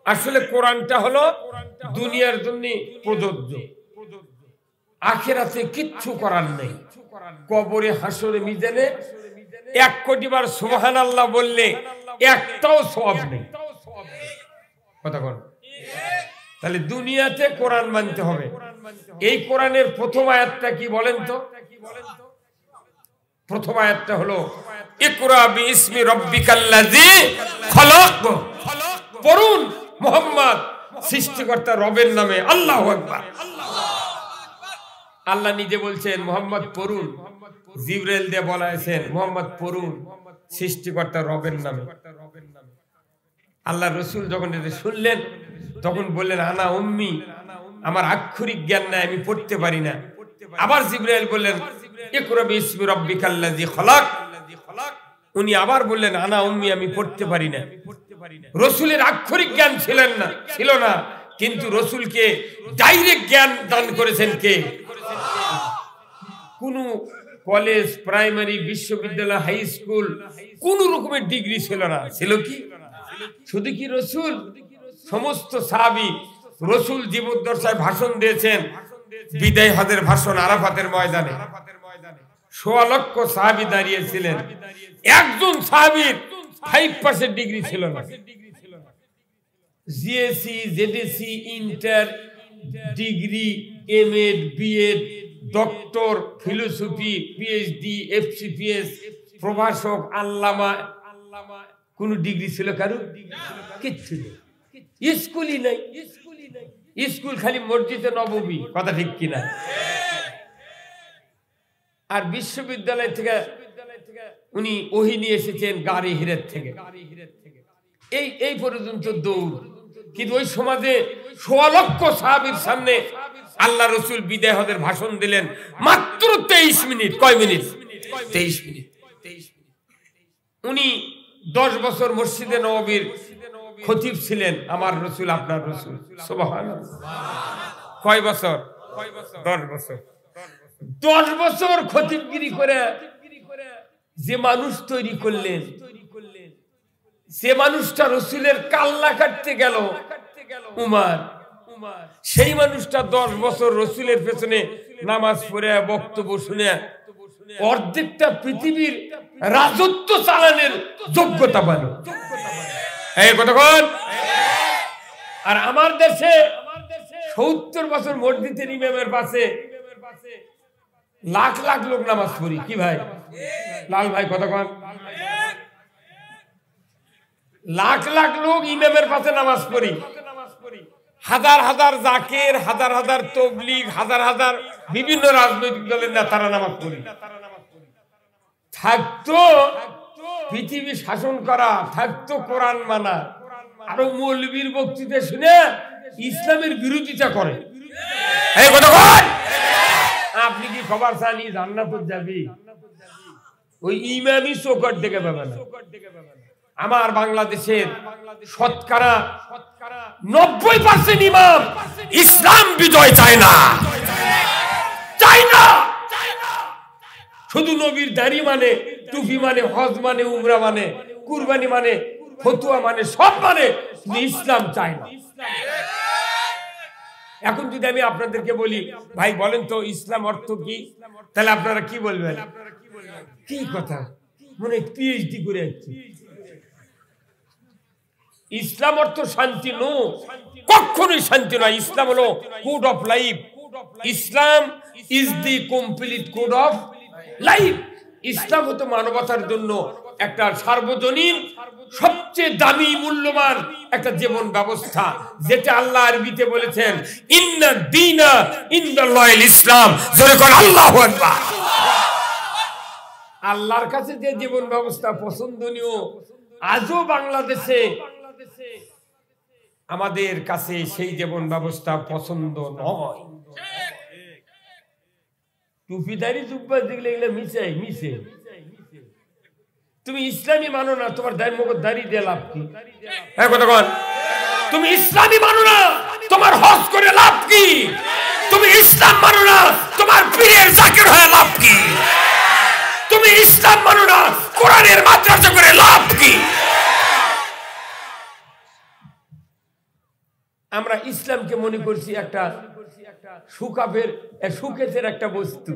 আসলে কোরআনটা হলো দুনিয়ার জন্য প্রযোজ্য, আখিরাতে কিচ্ছু করার নেই। কবরে, হাসরে, মিজানে 1 কোটি বার সুবহানাল্লাহ বললে একটাও সওয়াব নেই। কথা বল। তাহলে দুনিয়াতে কোরআন মানতে হবে। এই কোরআনের প্রথম আয়াতটা কি বলেন তো? প্রথম আয়াতটা হলো ইকরা বিইসমি রাব্বিকাল্লাযী খলাক। পড়ুন মুহাম্মদ সৃষ্টিকর্তা রবের নামে। আল্লাহু আকবার। আল্লাহ নিজে বলছেন মুহাম্মদ পড়ুন, জিবরাইল দিয়ে বলাইছেন মুহাম্মদ পড়ুন সৃষ্টিকর্তা রবের নামে। আল্লাহ রাসূল যখন এটা শুনলেন তখন বললেন আনা উম্মি, আমার আক্ষরিক জ্ঞান নাই, আমি পড়তে পারি না। আবার জিবরাইল বললেন ইকরা বিইসমি রাব্বিকাল্লাযী খলাক। উনি আবার বললেন আনা উম্মি, আমি পড়তে পারি না। রাসূলের আক্ষরিক জ্ঞান ছিল না, কিন্তু রাসূলকে ডাইরেক্ট জ্ঞান দান করেছেন কে? কোন কলেজ, প্রাইমারি, বিশ্ববিদ্যালয়, হাই স্কুল কোন রকমের ডিগ্রি ছিল না। ছিল কি? শুধু কি রাসূল? সমস্ত সাহাবী রাসূল জীবদ্দশায় ভাষণ দিয়েছেন। বিদায় হজের ভাষণ আরাফাতের ময়দানে ১৬ লক্ষ সাহাবী দাঁড়িয়েছিলেন, একজন সাহাবীর 5% ডিগ্রি ছিল না। GSC, JDC, inter, degree, MEd, BEd, doctor, philosophy, PhD, FCPS, প্রভাষক, আল্লামা, কোন ডিগ্রি ছিল কারো? কিচ্ছু নেই। স্কুলই নাই। স্কুল খালি মসজিদে নববী। কথা ঠিক কিনা? আর বিশ্ববিদ্যালয় থেকে উনি ওহী নিয়ে এসেছেন গাড়ি হিরের থেকে। এই পর্যন্ত দৌড়। কিন্তু ওই সমাজে ১৬ লক্ষ সাহাবীর সামনে আল্লাহ রাসূল বিদায় হজের ভাষণ দিলেন মাত্র 23 মিনিট। কয় মিনিট? 23 মিনিট। উনি 10 বছর মসজিদে নববীর খতিব ছিলেন। আমার রাসূল, আপনার রাসূল। সুবহানাল্লাহ। কয় বছর? 10 বছর। 10 বছর খতিবগিরি করে যে মানুষ তৈরি করলেন, যে মানুষটা রাসূলের কাল্লা কাটতে গেল উমর, সেই মানুষটা 10 বছর রাসূলের পেছনে নামাজ পড়ে বক্তব্য শুনে অর্ধেকটা পৃথিবীর রাজত্ব চালানোর যোগ্যতা পেল। এই কতক্ষণ? আর আমার দেশে 70 বছর মসজিদের ইমামের পাশে লাখ লাখ লোক নামাজ পড়ি। কি ভাই? লাল ভাই কতক্ষণ? লাখ লাখ লোক ইমামের পাশে নামাজ পড়ি। হাজার হাজার জাকের, হাজার হাজার তবলিগ, হাজার হাজার বিভিন্ন রাজনৈতিক দলের নেতারা নামাজ পড়ি। থাকতো পৃথিবী শাসন করা, থাকতো কোরআন মানা, আরো মৌলবীর বক্তৃতা শুনে ইসলামের বিরোধিতা করে। আপনি কি খবর জানি জান্নাত যাবি? ওই ইমামই চৌকট দেখে পাবে না। আমার বাংলাদেশের শতকরা 90% ইমাম ইসলাম বিজয় চায় না। শুধু নবীর দাড়ি মানে, টুপি মানে, হজ মানে, উমরা মানে, কুরবানি মানে, ফতুয়া মানে, সব মানে, ইসলাম চায় না। এখন যদি আমি আপনাদেরকে বলি ভাই বলেন তো ইসলাম অর্থ কি, তাহলে আপনারা কি বলবেন? কি কথা মনে পিএইচডি করে যাচ্ছে। ইসলাম অর্থ শান্তি নো, কখনোই শান্তি নয়। ইসলাম হলো code of life. Islam is the complete code of life. Islam হতো মানবতার জন্য একটা সার্বজনীন, সবচেয়ে দামি, মূল্যবান একটা জীবন ব্যবস্থা, যেটা আল্লাহ আরবিতে বলেছেন ইন্না দীনা ইনদাল্লাহিল ইসলাম। জোরে করে আল্লাহু আকবার। আল্লাহর কাছে যে জীবন ব্যবস্থা পছন্দনীয়, আজও বাংলাদেশে আমাদের কাছে সেই জীবন ব্যবস্থা পছন্দ নয়। টুপিদারি জুব্বা দেখলে এগুলো মিশে। তুমি ইসলামী মানো না, তোমার দাড়ি দিয়ে লাভ কি? তুমি ইসলামী মানো না, তোমার হজ করে লাভ কি? তুমি ইসলাম মানো না, তোমার পীরের জাকির হয়ে লাভ কি? তুমি ইসলাম মানো না, কোরআনের মাদ্রাসা করে লাভ কি? আমরা ইসলামকে মনে করছি একটা সুকেজের একটা বস্তু।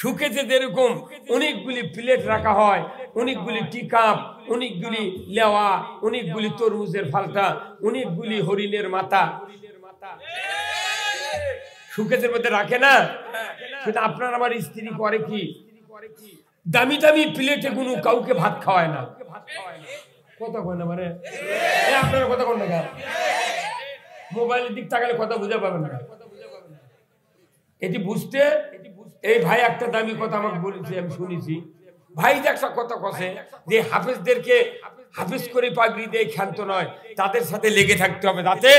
সুকেজে যেরকম অনেকগুলি প্লেট রাখা হয়, অনেকগুলি টি কাপ, অনেকগুলি লেওয়া, অনেকগুলি তরমুজের ফালটা, অনেকগুলি হরিণের মাথা সুকেজের মধ্যে রাখে না? কিন্তু আপনার আমার স্ত্রী করে কি, দামি দামি প্লেটে কোনো কাউকে ভাত খাওয়ায় না। কথা কয় না, মানে আপনারা কথা কোন না, মোবাইলের দিক তাকালে কথা বুঝা পাবেন না। এটি বুঝতে এই ভাই একটা দামি কথা আমাকে বলেছে, আমি শুনেছি। ভাই যে একটা কথা কছে যে হাফেজদেরকে হাফেজ করে পাগড়ি দিয়ে ক্ষান্ত নয়, তাদের সাথে লেগে থাকতে হবে যাতে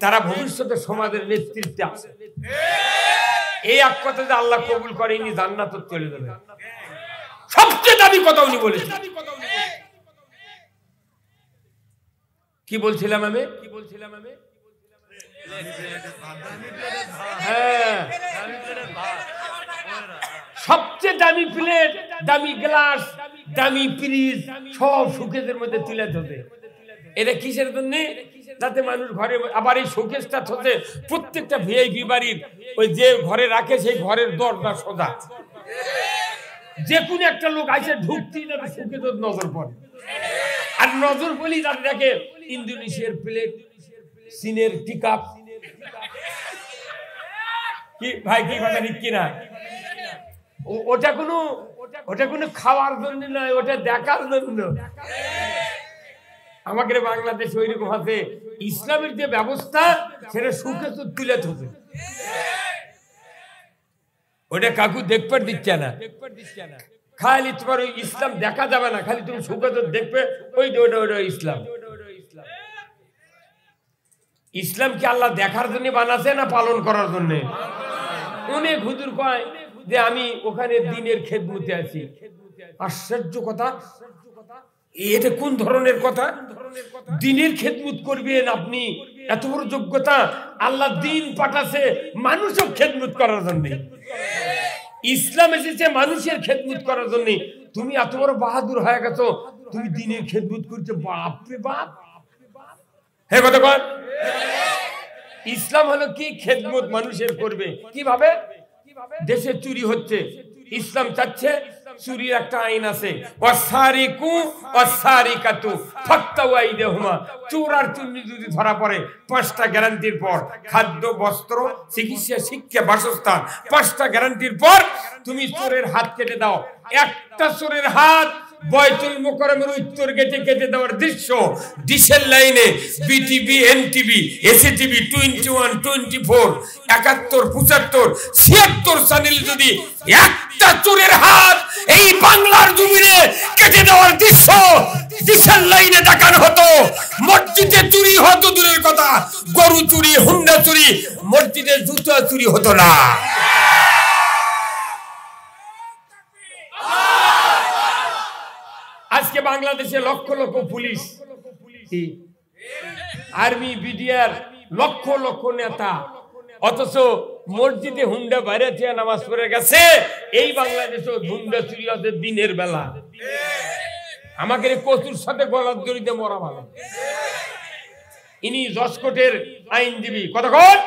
তারা ভবিষ্যতে সমাজের নেতৃত্বে আসে। এই এক কথা যে আল্লাহ কবুল করে, ইনি জান্নাতে চলে যাবে, সবচেয়ে দামি কথা উনি বলেছেন। কি বলছিলাম আমি? হ্যাঁ, সবচেয়ে দামি প্লেট, দামি গ্লাস, দামি ফ্রিজ সব শোকেজের মধ্যে তুলে ধরে। এটা কিসের জন্য? যাতে মানুষ ঘরে, আবার এই শোকেজটা হচ্ছে প্রত্যেকটা ভিআইপি বাড়ির ওই যে ঘরে রাখে সেই ঘরের দরজা সোজা, যে কোনো একটা লোক আইসে ঢুকতেই যাতে শোকেজের নজর পড়ে। আর নজর পড়লেই যাতে দেখে ইন্দোনেশিয়ার প্লেট, চীনের টি কাপ। কি ভাই, কি কথা ঠিক কিনা? ওটা কোনো খাওয়ার জন্য নয়, ওটা দেখার জন্য। আমাদের বাংলাদেশ ওইরকম আছে, ইসলামের যে ব্যবস্থা সেটা সুখে তো তুলে ধরবে, ওটা কাকু দেখতে দিচ্ছে না। খালি তোমার ওই ইসলাম দেখা যাবে না, খালি তুমি সুখে তো দেখবে ওইটা ইসলাম। ইসলাম কি আল্লাহ দেখার জন্য বানাছে না পালন করার জন্য? অনেক হুজুর কয় যে আমি ওখানে দিনের খেদমতে আছি। আশ্চর্য কথা, এটা কোন ধরনের কথা? দিনের খেদমত করবেন আপনি, এত বড় যোগ্যতা? আল্লাহ দিন পাঠাছে মানুষও খেদমত করার জন্য। ইসলাম এসেছে মানুষের খেদমত করার জন্য। তুমি এত বড় বাহাদুর হয়ে গেছো, তুমি দিনের খেদমত করছো, বাপ রে বাপ। হে কথা কর, ইসলাম হলো কি? খেদমত মানুষের করবে। কিভাবে? দেশে চুরি হচ্ছে, ইসলাম চাচ্ছে চুরির একটা আইন আছে, ওয়াসারিকু ওয়াসারিকাতু ফাক্তাউ আইদাহুমা। চোর আর চুরি যদি ধরা পড়ে 5টা গ্যারান্টির পর, খাদ্য, বস্ত্র, চিকিৎসা, শিক্ষা, বাসস্থান, 5টা গ্যারান্টির পর তুমি চোরের হাত কেটে দাও। একটা চোরের হাত বয়তুল মুকাররমের উত্তর গেটে কেটে দেওয়ার দৃশ্য ডিসেল লাইনে বিটিভি, এনটিভি, এসিটিভি 21, 24, 71, 75, 76 চ্যানেল যদি একটা চোরের হাত এই বাংলার জমিনে কেটে দেওয়ার দৃশ্য ডিসেল লাইনে দেখানো হতো, মসজিদে চুরি হতো দূরের কথা, গরু চুরি, হুন্ডা চুরি, মসজিদে জুতা চুরি হতো না। আজকে বাংলাদেশে lakh lakh police, army, BDR, lakh lakh নেতা, অথচ মসজিদে হুন্ডা বাইরে থেকে নামাজ পড়ে গেছে। এই বাংলাদেশে হুন্ডা চুরি হচ্ছে দিনের বেলা। আমাকে কচুর সাথে গলার দড়িতে মরা ভালো। ইনি জসকোটের আইনজীবী। কতক্ষণ?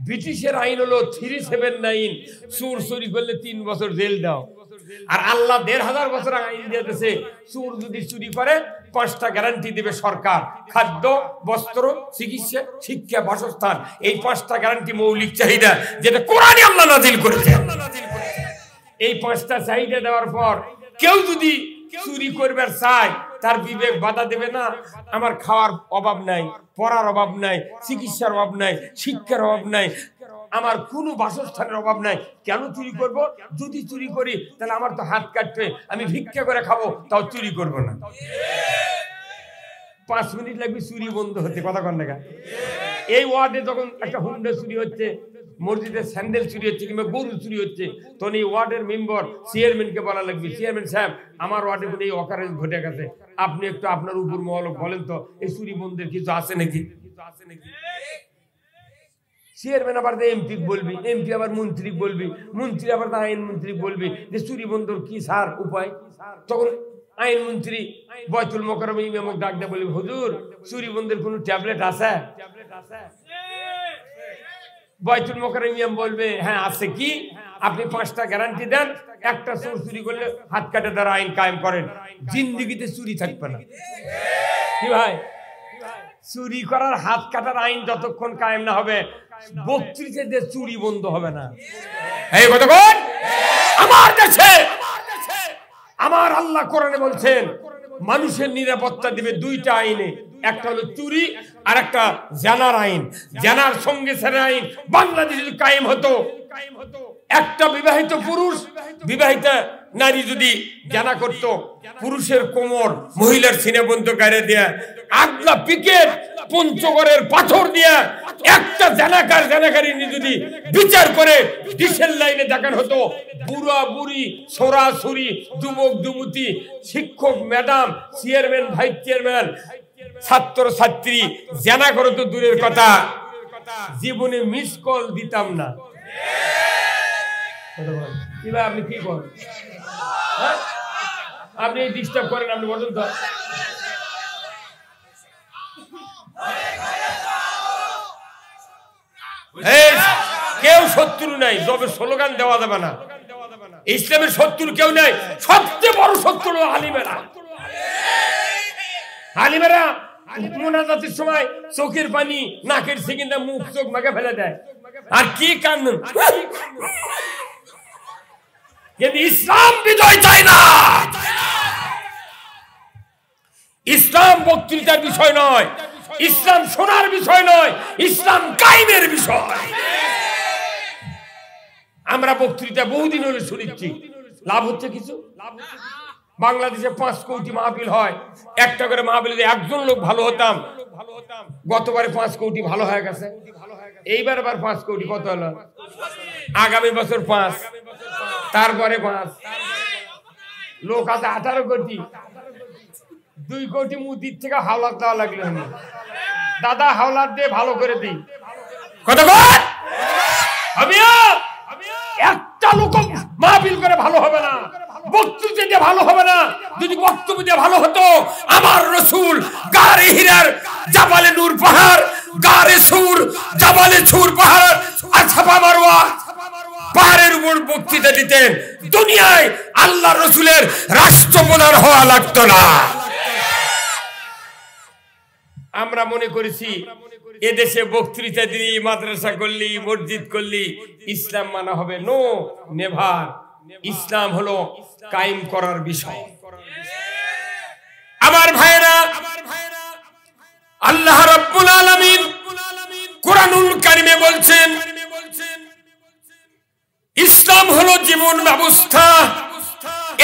ব্রিটিশের আইন হলো 379, চোর চুরি করলে 3 বছর জেল দাও। আর আল্লাহ 1500 বছর আইন দিয়েছে, চোর যদি চুরি করে 5টা গ্যারান্টি দেবে সরকার, খাদ্য, বস্ত্র, চিকিৎসা, শিক্ষা, বাসস্থান। এই 5টা গ্যারান্টি মৌলিক চাহিদা, যেটা কোরআনে আল্লাহ নাযিল করেছে। এই 5টা চাহিদা দেওয়ার পর কেউ যদি চুরি করবার চায়, তার বিবেক বাধা দেবে না? আমার খাওয়ার অভাব নাই, পড়ার অভাব নাই, চিকিৎসার অভাব নাই, শিক্ষার অভাব নাই, আমার কোনো বাসস্থানের অভাব নাই, কেন চুরি করব? যদি চুরি করি তাহলে আমার তো হাত কাটবে, আমি ভিক্ষা করে খাবো, তাও চুরি করব না। 5 মিনিট লাগবে চুরি বন্ধ হতে। কথা কন না? এই ওয়ার্ডে যখন একটা হুন্ডা চুরি হচ্ছে, মসজিদের স্যান্ডেল চুরি হচ্ছে, কিংবা গরু চুরি হচ্ছে, তখন এই ওয়ার্ডের মেম্বার চেয়ারম্যানকে বলা লাগবে, চেয়ারম্যান সাহেব, আমার ওয়ার্ডে কোনো এই অকারেন্স ঘটে গেছে, আপনি একটু আপনার উপর মহল বলেন তো এই চুরি বন্ধের কিছু আছে নাকি। চেয়ারম্যান আবার এমপি বলবি, এমপি আবার মন্ত্রী বলবি, মন্ত্রী আবার আইন মন্ত্রী বলবি যে চুরি বন্ধর কি স্যার উপায়। তখন আইনমন্ত্রী বয়তুল মোকাররমে ইমামক ডাক দিয়ে বলি, হুজুর চুরি বন্ধের কোনো ট্যাবলেট আছে? বয়তুল মোকাররমে ইমাম বলবে, হ্যাঁ আছে, কি আপনি 5টা গ্যারান্টি দেন, একটা চোর চুরি করলে হাত কাটা দ্বারা আইন কায়েম করেন, জিন্দেগিতে চুরি থাকবে না। কি ভাই, চুরি করার হাত কাটার আইন যতক্ষণ কায়েম না হবে, বক্তৃতাতে চুরি বন্ধ হবে না। এই কথা কোন আমার দেশে আমার আল্লাহ কোরআনে বলছেন মানুষের নিরাপত্তা দিবে 2টা আইনে, একটা হলো চুরি আর একটা জানার আইন। জানার সঙ্গে সাথে আইন বাংলাদেশে যদি কায়েম হতো, একটা বিবাহিত পুরুষ বিবাহিতা নারী যদি জানা করত, পুরুষের কোমর মহিলার সিনে বন্ধ করে দেয়া, আগলা পিকেট পঞ্চগড়ের পাথর দিয়া একটা জানাকারী যদি বিচার করে ডিসেল লাইনে দেখানো হতো, বুড়া বুড়ি ছোড়া ছুরি যুবক যুবতী শিক্ষক ম্যাডাম চেয়ারম্যান ভাইস চেয়ারম্যান ছাত্র ছাত্রী জানা করো তো দূরের কথা, জীবনে মিস কল দিতাম না। আপনি কি করেন? আপনি ডিস্টার্ব করেন, আপনি বলুন তো। কেউ শত্রু নাই, তবে স্লোগান দেওয়া যাবে না। ইসলামের শত্রু কেউ নাই, সবচেয়ে বড় শত্রু হলো আলিমেরা। আলিমেরা মুনাজাতের সময় চোখের পানি নাকের সিকিন্দা মুখ চোখ মাকে ফেলে দেয়, আর কি কান্দন। কিন্তু ইসলাম বিজয় চায় না। ইসলাম বক্তৃতার বিষয় নয়, ইসলাম শোনার বিষয় নয়, ইসলাম কায়েমের বিষয়। আমরা বক্তৃতা বহুদিন হলে শুনেছি, লাভ হচ্ছে কিছু? বাংলাদেশে 5 কোটি মাহফিল হয়, একটা করে মাহফিলে একজন লোক ভালো হতাম। গতবারে 5 কোটি ভালো হয়ে গেছে, এইবার আবার 5 কোটি কত হলো? আগামী বছর 5, তারপরে 5, লোক আছে 18 কোটি। 2 কোটি মুদির থেকে হাওলাত দেওয়া লাগলো। দাদা হাওলাত দিয়ে ভালো করে দিই। কত কর? একটা লোক মাহফিল করে ভালো হবে না, বক্তৃতা দিয়ে ভালো হবে না। যদি বক্তব্য দিয়ে ভালো হতো, আমার রাসূল গারে হীরার জাবালে নূর পাহাড়, গারে সুর জাবালে সুর পাহাড় আর ছাপা মারওয়া পাহাড়ের উপর বক্তৃতা দিতেন, দুনিয়ায় আল্লাহ রাসূলের রাষ্ট্রপ্রধান হওয়া লাগতো না। আমরা মনে করেছি এদেশে বক্তৃতা দিলি, মাদ্রাসা করলি, মসজিদ করলি ইসলাম মানা হবে। No, never. ইসলাম হলো কায়েম করার বিষয়। আমার ভাইরা, আল্লাহ রাব্বুল আলামিন কুরআনুল কারীমে বলছেন ইসলাম হলো জীবন ব্যবস্থা।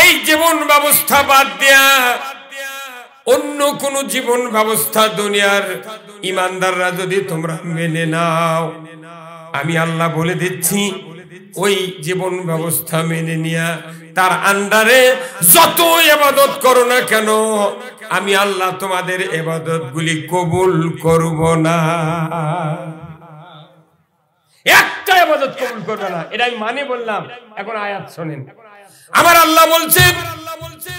এই জীবন ব্যবস্থা বাদ দেয়া অন্য কোন জীবন ব্যবস্থা দুনিয়ার ইমানদাররা যদি তোমরা মেনে নাও, আমি আল্লাহ বলে দিচ্ছি ওই জীবন ব্যবস্থা মেনে নিয়া তার আন্ডারে যত ইবাদত করো না কেন, আমি আল্লাহ তোমাদের ইবাদত গুলি কবুল করব না। একটা ইবাদত কবুল করবে না, এটা আমি মানে বললাম। এখন আয়াত শুনেন। আমার আল্লাহ বলছেন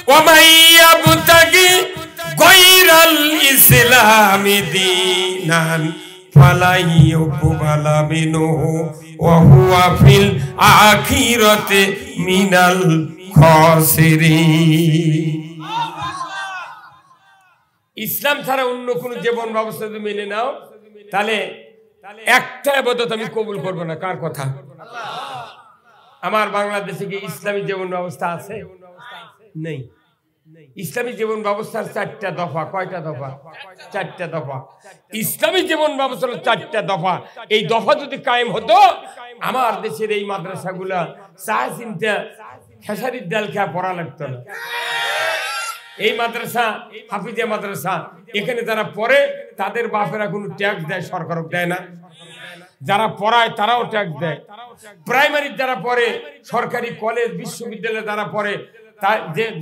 ওয়া মাইয়াবতাগি গায়রাল ইসলামি দীনান ফালাই ইউকবালা মিনহু ওয়া হুয়া ফিল আখিরাতি মিনাল খাসিরিন। ইসলাম ছাড়া অন্য কোন জীবন ব্যবস্থা যদি মেনে নাও, তাহলে একটা ইবাদত আমি কবুল করব না। কার কথা? আমার বাংলাদেশে কি ইসলামী জীবন ব্যবস্থা আছে? নেই। ইসলামী জীবন ব্যবস্থার 4টা দফা। কয়টা দফা? 4টা দফা। ইসলামী জীবন ব্যবস্থা 4টা দফা। এই দফা যদি কায়েম হতো, আমার দেশের এই মাদ্রাসাগুলা চা চিন্তা খেসারির ডাল খেয়া পড়া লাগতো না। এই মাদ্রাসা হাফিজিয়া মাদ্রাসা, এখানে যারা পড়ে তাদের বাপেরা কোনো ট্যাক্স দেয়, সরকারও দেয় না। যারা পড়ায় তারাও ট্যাক্স দেয়। প্রাইমারি যারা পড়ে, সরকারি কলেজ বিশ্ববিদ্যালয়ে যারা পড়ে,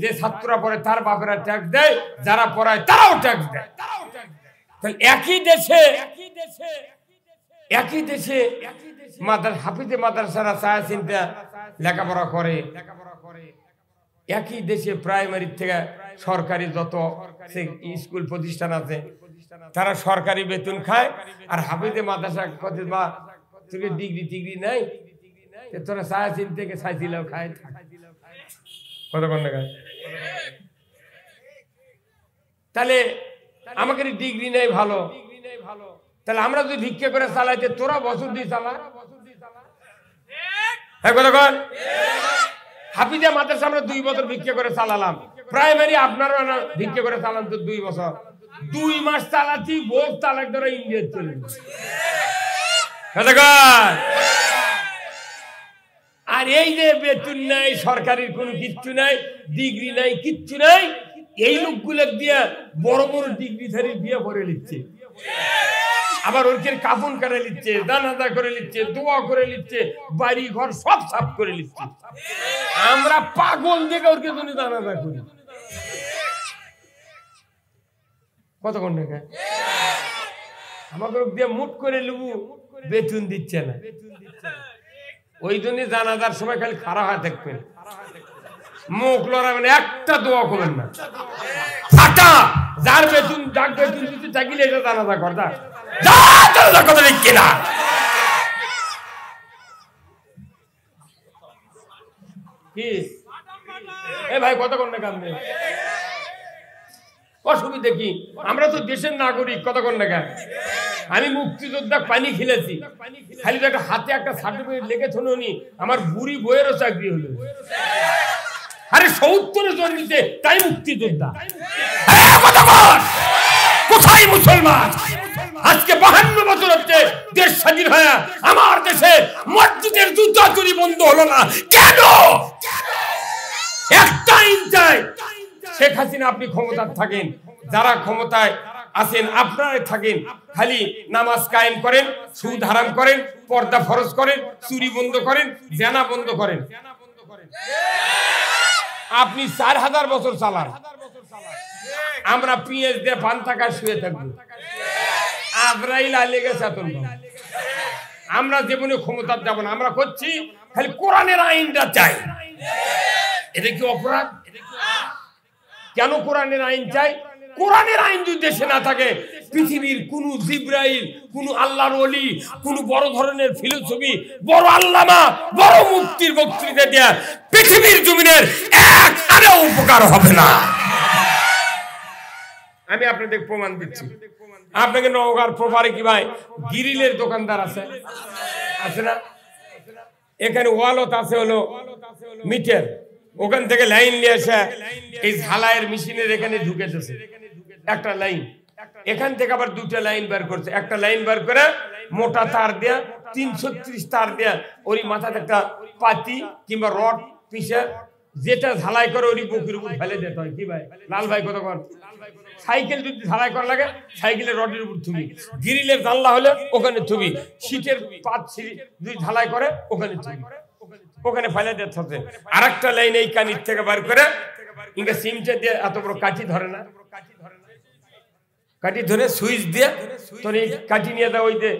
যে ছাত্ররা পড়ে তার বাপেরা ট্যাক্স দেয়, যারা পড়ায় তারাও ট্যাক্স দেয়। তাহলে একই দেশে হাফিজে মাদ্রাসারা চায় চিন্তা লেখাপড়া করে, একই দেশে প্রাইমারি থেকে সরকারি যত স্কুল প্রতিষ্ঠান আছে তারা সরকারি বেতন খায়, আর হাফেজে মাদ্রাসা কত বা তোকে ডিগ্রি টিগ্রি নাই, তোরা সায়াসিন থেকে সাইছিলাও খায় কতক্ষণ খায়। তাহলে আমাকে ডিগ্রি নেই ভালো, তাহলে আমরা যদি ভিক্ষা করে চালাইতে তোরা বছর দিয়ে চালা। হ্যাঁ কতক্ষণ হাফিজা মাদ্রাসা আমরা 2 বছর ভিক্ষা করে চালালাম, প্রাইমারি আপনারা ভিক্ষা করে চালান তো 2 বছর, 2 মাস চালাচ্ছি বোধ তালাক ধরে ইন্ডিয়া চলে। আর এই যে বেতন নাই, সরকারের কোনো কিচ্ছু নাই, ডিগ্রি নাই, কিচ্ছু নাই, এই লোকগুলো দিয়ে বড় বড় ডিগ্রিধারী বিয়ে করে নিচ্ছে, আবার ওরকে কাফন করে নিচ্ছে, জানাজা করে নিচ্ছে, দোয়া করে নিচ্ছে, বাড়ি ঘর সব সাফ করে নিচ্ছে। আমরা পাগল দেখে ওরকে জন্য জানাজা করি। কতক্ষণ দেখা আমাকে দিয়ে মুট করে লুবু, বেতন দিচ্ছে না, ওই জন্য জানাজার সময় খালি খারাপ হয়ে থাকবেন, মুখ লড়াবেন, একটা দোয়া করবেন না, ফাটা যার বেতন যার বেতন দিতে থাকিলে এটা জানাজা করতা কথা লিখছে না। কি এ ভাই কতক্ষণ না কান্দে অসুবিধা কি? আমরা তো দেশের নাগরিক, কতক্ষণ না কেন? আমি মুক্তিযোদ্ধা পানি খেলেছি, খালি একটা হাতে একটা সার্টিফিকেট লিখে শুনুনি, আমার বুড়ি বইয়েরও চাকরি হলো। আরে 70-এ জন্মিতে তাই মুক্তিযোদ্ধা, কোথায় মুসলমান? আজকে 52 বছর হচ্ছে দেশ স্বাধীন হয়ে আমার দেশে মসজিদের জুতা চুরি বন্ধ হলো না কেন? একটা আইন চাই, শেখ হাসিনা আপনি ক্ষমতায় থাকেন, যারা ক্ষমতায় আছেন আপনারা থাকেন, খালি নামাজ কায়েম করেন, সুদ হারাম করেন, পর্দা ফরজ করেন, চুরি বন্ধ করেন, জেনা বন্ধ করেন। আপনি 4000 বছর চালান, আমরা পিএস দিয়ে 5 টাকা শুয়ে থাকবো, আজরাইল আলে গেছে। আমরা জীবনে ক্ষমতা যাব না, আমরা করছি খালি কোরআনের আইনটা চাই। এটা কি অপরাধ? কেন কোরআনের আইন চাই? কোরআনের আইন যদি দেশে না থাকে, পৃথিবীর কোন জিব্রাইল, কোন আল্লাহর ওলি, কোন বড় ধরনের ফিলোসফি, বড় আল্লামা, বড় মুফতির বক্তৃতা দেয়া পৃথিবীর জমিনের এক আনাও উপকার হবে না। আমি আপনাদের প্রমাণ দিচ্ছি। আপনাকে নওগাঁর প্রপারে কি ভাই গ্রিলের দোকানদার আছে, আছে না? এখানে ওয়ালত আছে হলো মিটার, ওখান থেকে লাইন নিয়ে এসে এই ঝালাইয়ের মেশিনের এখানে ঢুকেছে একটা লাইন, এখান থেকে আবার 2টা লাইন বের করছে, একটা লাইন বের করে মোটা তার দেয়া 330 তার দেয়া ওই মাথাতে একটা পাতি কিংবা রড পিসে যেটা ঝালাই করে ওই বুকের উপর ফেলে দিতে হয়। কি ভাই লাল ভাই কতক্ষণ? সাইকেল যদি ঝালাই করা লাগে সাইকেলের রডের উপর থুবি, গ্রিলের জানলা হলে ওখানে থুবি, শীটের পাত যদি ঝালাই করে ওখানে থুবি, ওখানে ফেলে দিতে হচ্ছে। আর একটা লাইন এই কানির থেকে বার করে ইনকা সিমটা দিয়ে এত বড় কাঠি ধরে না, কাঠি ধরে সুইচ দিয়ে তোর এই কাঠি নিয়ে দাও, ওই যে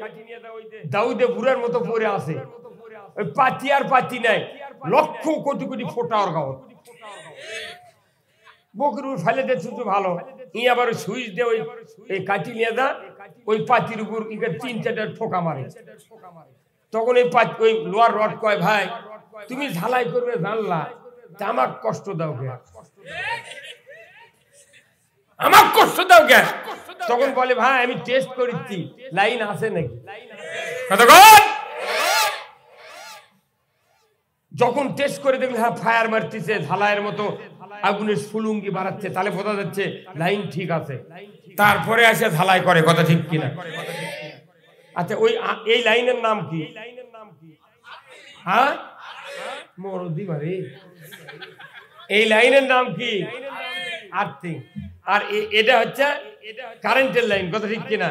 দাউদে বুড়ার মতো পরে আছে, ওই পাতি আর পাতি নাই, লক্ষ কোটি কোটি ফোটা ওর গাও বকুর উপর ফেলে দিচ্ছে তো ভালো, ই আবার সুইচ দিয়ে ওই এই কাঠি নিয়ে দা ওই পাতির উপর 3-4টা ঠোকা মারে, তখন ওই লোয়ার রড কয় ভাই তুমি ঝালাই করবে জানলা, আমার কষ্ট দাও কে, আমার কষ্ট দাও কে? তখন বলে ভাই আমি টেস্ট করেছি লাইন আছে নাকি। যখন টেস্ট করে দেখলে হ্যাঁ ফায়ার মারতেছে, ঝালাইয়ের মতো আগুনের ফুলুঙ্গি বাড়াচ্ছে, তাহলে বোঝা যাচ্ছে লাইন ঠিক আছে, তারপরে এসে ঝালাই করে, কথা ঠিক কিনা? আচ্ছা ওই এই লাইনের নাম কি? হ্যাঁ মরদি ভাই, এই লাইনের নাম কি? আর্থিং। আর এটা হচ্ছে কারেন্টের লাইন, কথা ঠিক কিনা?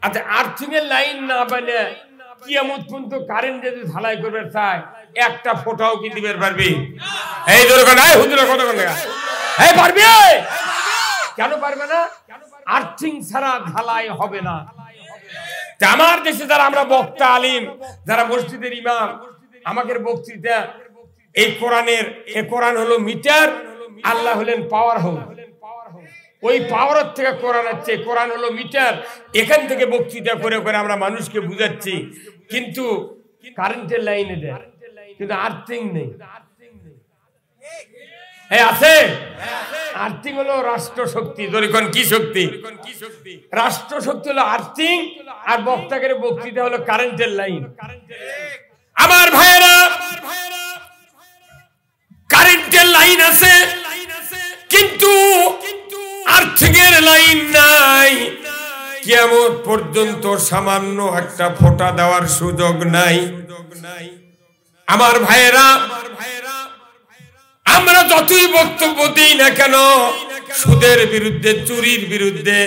আচ্ছা আর্থিং এর লাইন না বানে কিয়ামত পর্যন্ত কারেন্ট যদি ঝালাই করবে চায় একটা ফোটাও কি দিবে পারবি? এই দরকার নাই হুজুর কথা বলে এই পারবি? কেন পারবে না? আর্থিং ছাড়া ঝালাই হবে না। আমার দেশে যারা আমরা বক্তা আলিম, যারা মসজিদের ইমাম, আমাদের বক্তৃতা এই কোরআনের, এ কোরআন হলো মিটার, আল্লাহ হলেন পাওয়ার হাউস। ওই পাওয়ার থেকে কোরআন হচ্ছে, কোরআন হলো মিটার। এখান থেকে বক্তৃতা করে করে আমরা মানুষকে বুঝাচ্ছি, কিন্তু কারেন্টের লাইনে দেয়, কিন্তু আর্থিং নেই। আছে আর্থিং হলো রাষ্ট্র শক্তি। ধরিকন কি শক্তি? রাষ্ট্র শক্তি হলো আর্থিং, আর বক্তাকে বক্তৃতা হলো কারেন্টের লাইন। আমার ভাইয়েরা, কারেন্টের লাইন আছে কিন্তু আর্থিকের লাইন নাই। কিয়ামত পর্যন্ত সামান্য একটা ফোঁটা দেওয়ার সুযোগ নাই। আমার ভাইয়েরা, আমরা যতই বক্তব্য দিই না কেন, সুদের বিরুদ্ধে, চুরির বিরুদ্ধে,